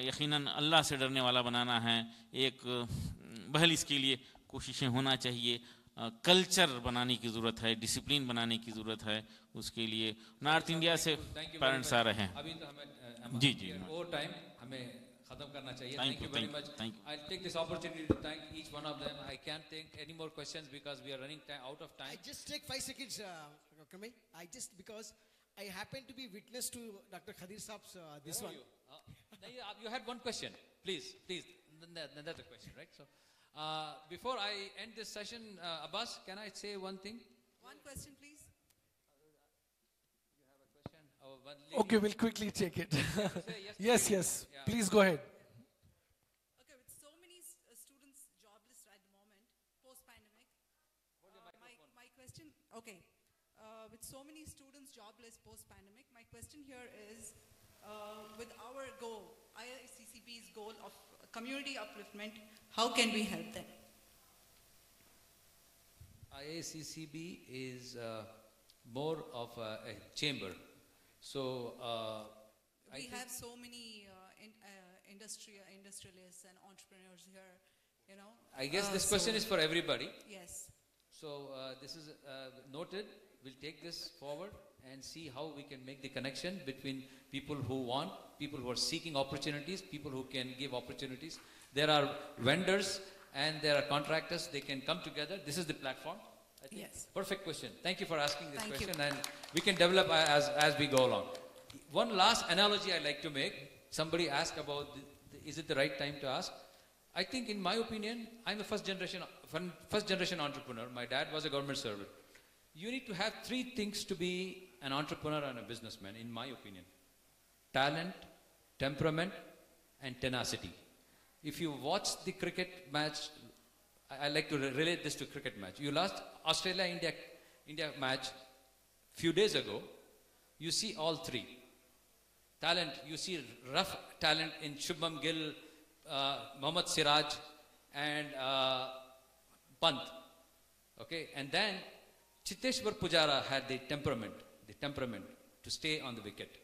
یقیناً اللہ سے ڈرنے والا بنانا ہے. ایک بہل اس کے لیے کوششیں ہونا چاہیے. کلچر بنانے کی ضرورت ہے, ڈسپلن بنانے کی ضرورت ہے. اس کے لیے نارتھ انڈیا سے پیرنٹس آ رہے ہیں. ابھی تو ہمیں جی جی اور ٹائم ہمیں ختم کرنا چاہیے. Thank you very much. I'll take this opportunity to thank each one of them. I can't take any more questions because we are running out of time. I just take 5 seconds, Kamai. Because I happen to be witness to Dr. Khadir Saab's this one. You had one question. Please. Another question, right? So, before I end this session, Abbas, can I say one thing? One question, please. You have a question? Okay, we'll quickly take it. Yes. Yeah. Please go ahead. Okay, with so many students jobless at the moment, post-pandemic, my question, okay, with so many students jobless post-pandemic, my question here is, with our goal, IICCB's goal of community upliftment, how can we help them? IICCB is more of a chamber. So we have so many industrialists and entrepreneurs here, you know. I guess this question is for everybody. Yes. So this is noted. We'll take this forward and see how we can make the connection between people who want, people who are seeking opportunities, people who can give opportunities. There are vendors and there are contractors. They can come together. This is the platform. Yes. Perfect question. Thank you for asking this question. And we can develop as we go along. one last analogy I like to make. Somebody asked about, is it the right time to ask? I think, in my opinion, I'm a first generation entrepreneur. My dad was a government servant. You need to have 3 things to be an entrepreneur and a businessman, in my opinion: talent, temperament, and tenacity. If you watch the cricket match, I like to relate this to cricket match. You lost Australia-India match few days ago. You see all 3. Talent, you see rough talent in Shubham Gill, Mohammad Siraj, and Pant. Okay, and then Chiteshwar Pujara had the temperament to stay on the wicket.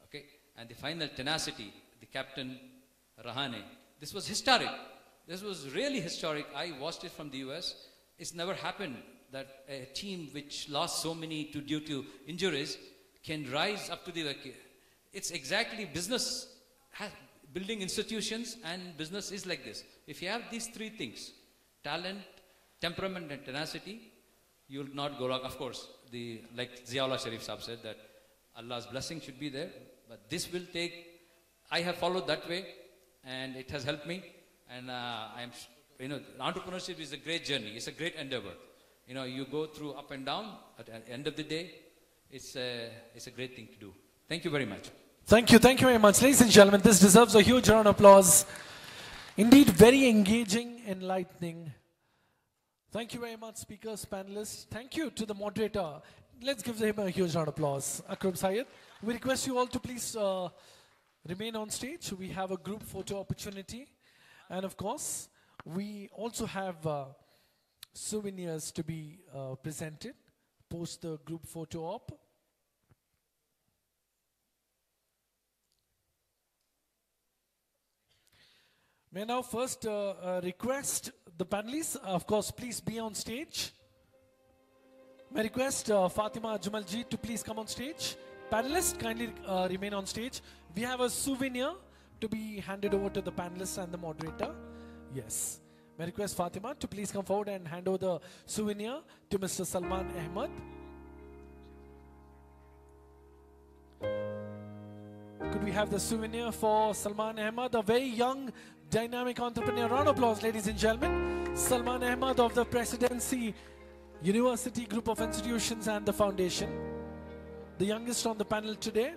Okay, and the final tenacity, the captain Rahane. This was historic. This was really historic. I watched it from the US. It's never happened that a team which lost so many due to injuries can rise up to the wicket. It's exactly business. Building institutions and business is like this. If you have these 3 things, talent, temperament, and tenacity, you will not go wrong. Of course, like Ziaullah Sharif Saab said, that Allah's blessing should be there. But this will take, I have followed that way, and it has helped me. And entrepreneurship is a great journey. It's a great endeavor. You go through up and down. At the end of the day, it's a great thing to do. Thank you very much. Thank you very much. Ladies and gentlemen, this deserves a huge round of applause. Indeed, very engaging, enlightening. Thank you very much, speakers, panelists. Thank you to the moderator. Let's give him a huge round of applause. Akram Syed, we request you all to please remain on stage. We have a group photo opportunity. And of course, we also have souvenirs to be presented post the group photo op. May I now first request the panelists, of course, please be on stage. May I request Fatima Jumalji to please come on stage. Panelists, kindly remain on stage. We have a souvenir to be handed over to the panelists and the moderator. Yes. May I request Fatima to please come forward and hand over the souvenir to Mr. Salman Ahmed. Could we have the souvenir for Salman Ahmed, a very young, dynamic entrepreneur? Round of applause, ladies and gentlemen. Salman Ahmed of the Presidency University Group of Institutions and the Foundation, the youngest on the panel today.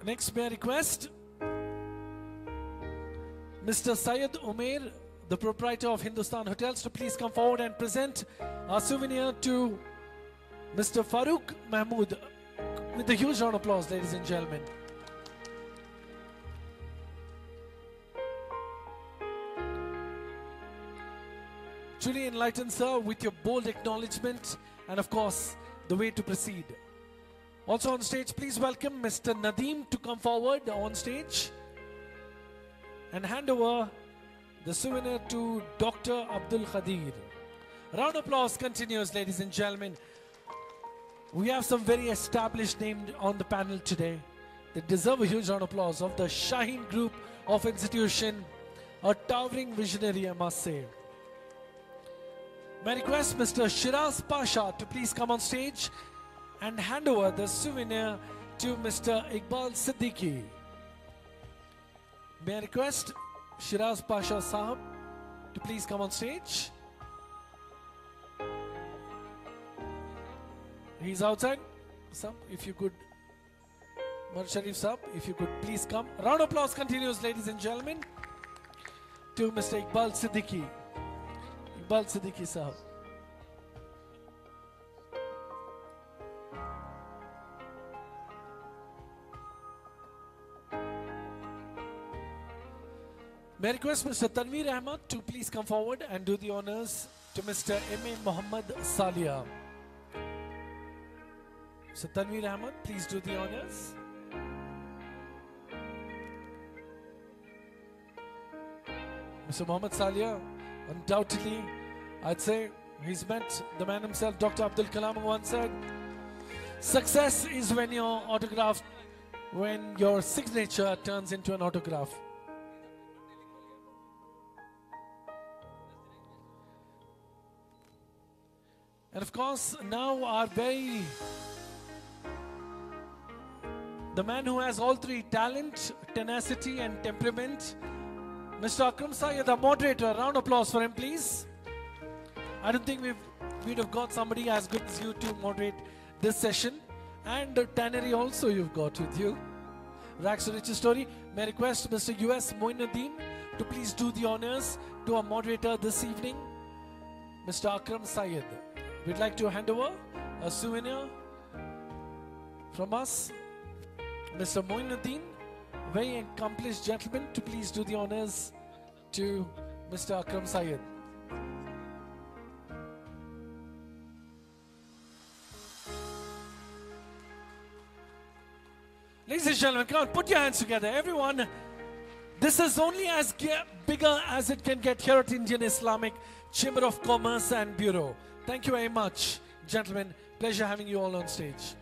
Next, may I request Mr. Syed Umair, the proprietor of Hindustan Hotels, to please come forward and present our souvenir to Mr. Farooq Mahmood. With a huge round of applause, ladies and gentlemen. Truly enlightened, sir, with your bold acknowledgement and, of course, the way to proceed. Also on stage, please welcome Mr. Nadeem to come forward on stage and hand over the souvenir to Dr. Abdul Khadir. Round of applause continues, ladies and gentlemen. We have some very established names on the panel today that deserve a huge round of applause, of the Shaheen Group of Institution, a towering visionary, I must say. May I request Mr. Shiraz Pasha to please come on stage and hand over the souvenir to Mr. Iqbal Siddiqui. May I request Shiraz Pasha Sahab to please come on stage. He's outside. Sir, if you could, Mar Sharif Sahab, if you could please come. Round of applause continues, ladies and gentlemen, to Mr. Iqbal Siddiqui. Iqbal Siddiqui Sahab. May I request Mr. Tanveer Ahmed to please come forward and do the honors to Mr. M.A. Muhammad Salia. Mr. Tanveer Ahmed, please do the honors. Mr. Muhammad Salia, undoubtedly, I'd say he's met the man himself, Dr. Abdul Kalam, who once said, success is when your autograph, when your signature turns into an autograph. And of course, now the man who has all three: talent, tenacity, and temperament, Mr. Akram Syed, the moderator. Round of applause for him, please. I don't think we'd have got somebody as good as you to moderate this session. And tannery also you've got with you. Rags to Riches Story. May I request Mr. U.S. Moinuddin to please do the honors to our moderator this evening, Mr. Akram Syed. We'd like to hand over a souvenir from us, Mr. Moinuddin, a very accomplished gentleman, to please do the honors to Mr. Akram Syed. Ladies and gentlemen, come on, put your hands together. Everyone, this is only as bigger as it can get here at Indian Islamic Chamber of Commerce and Bureau. Thank you very much, gentlemen. Pleasure having you all on stage.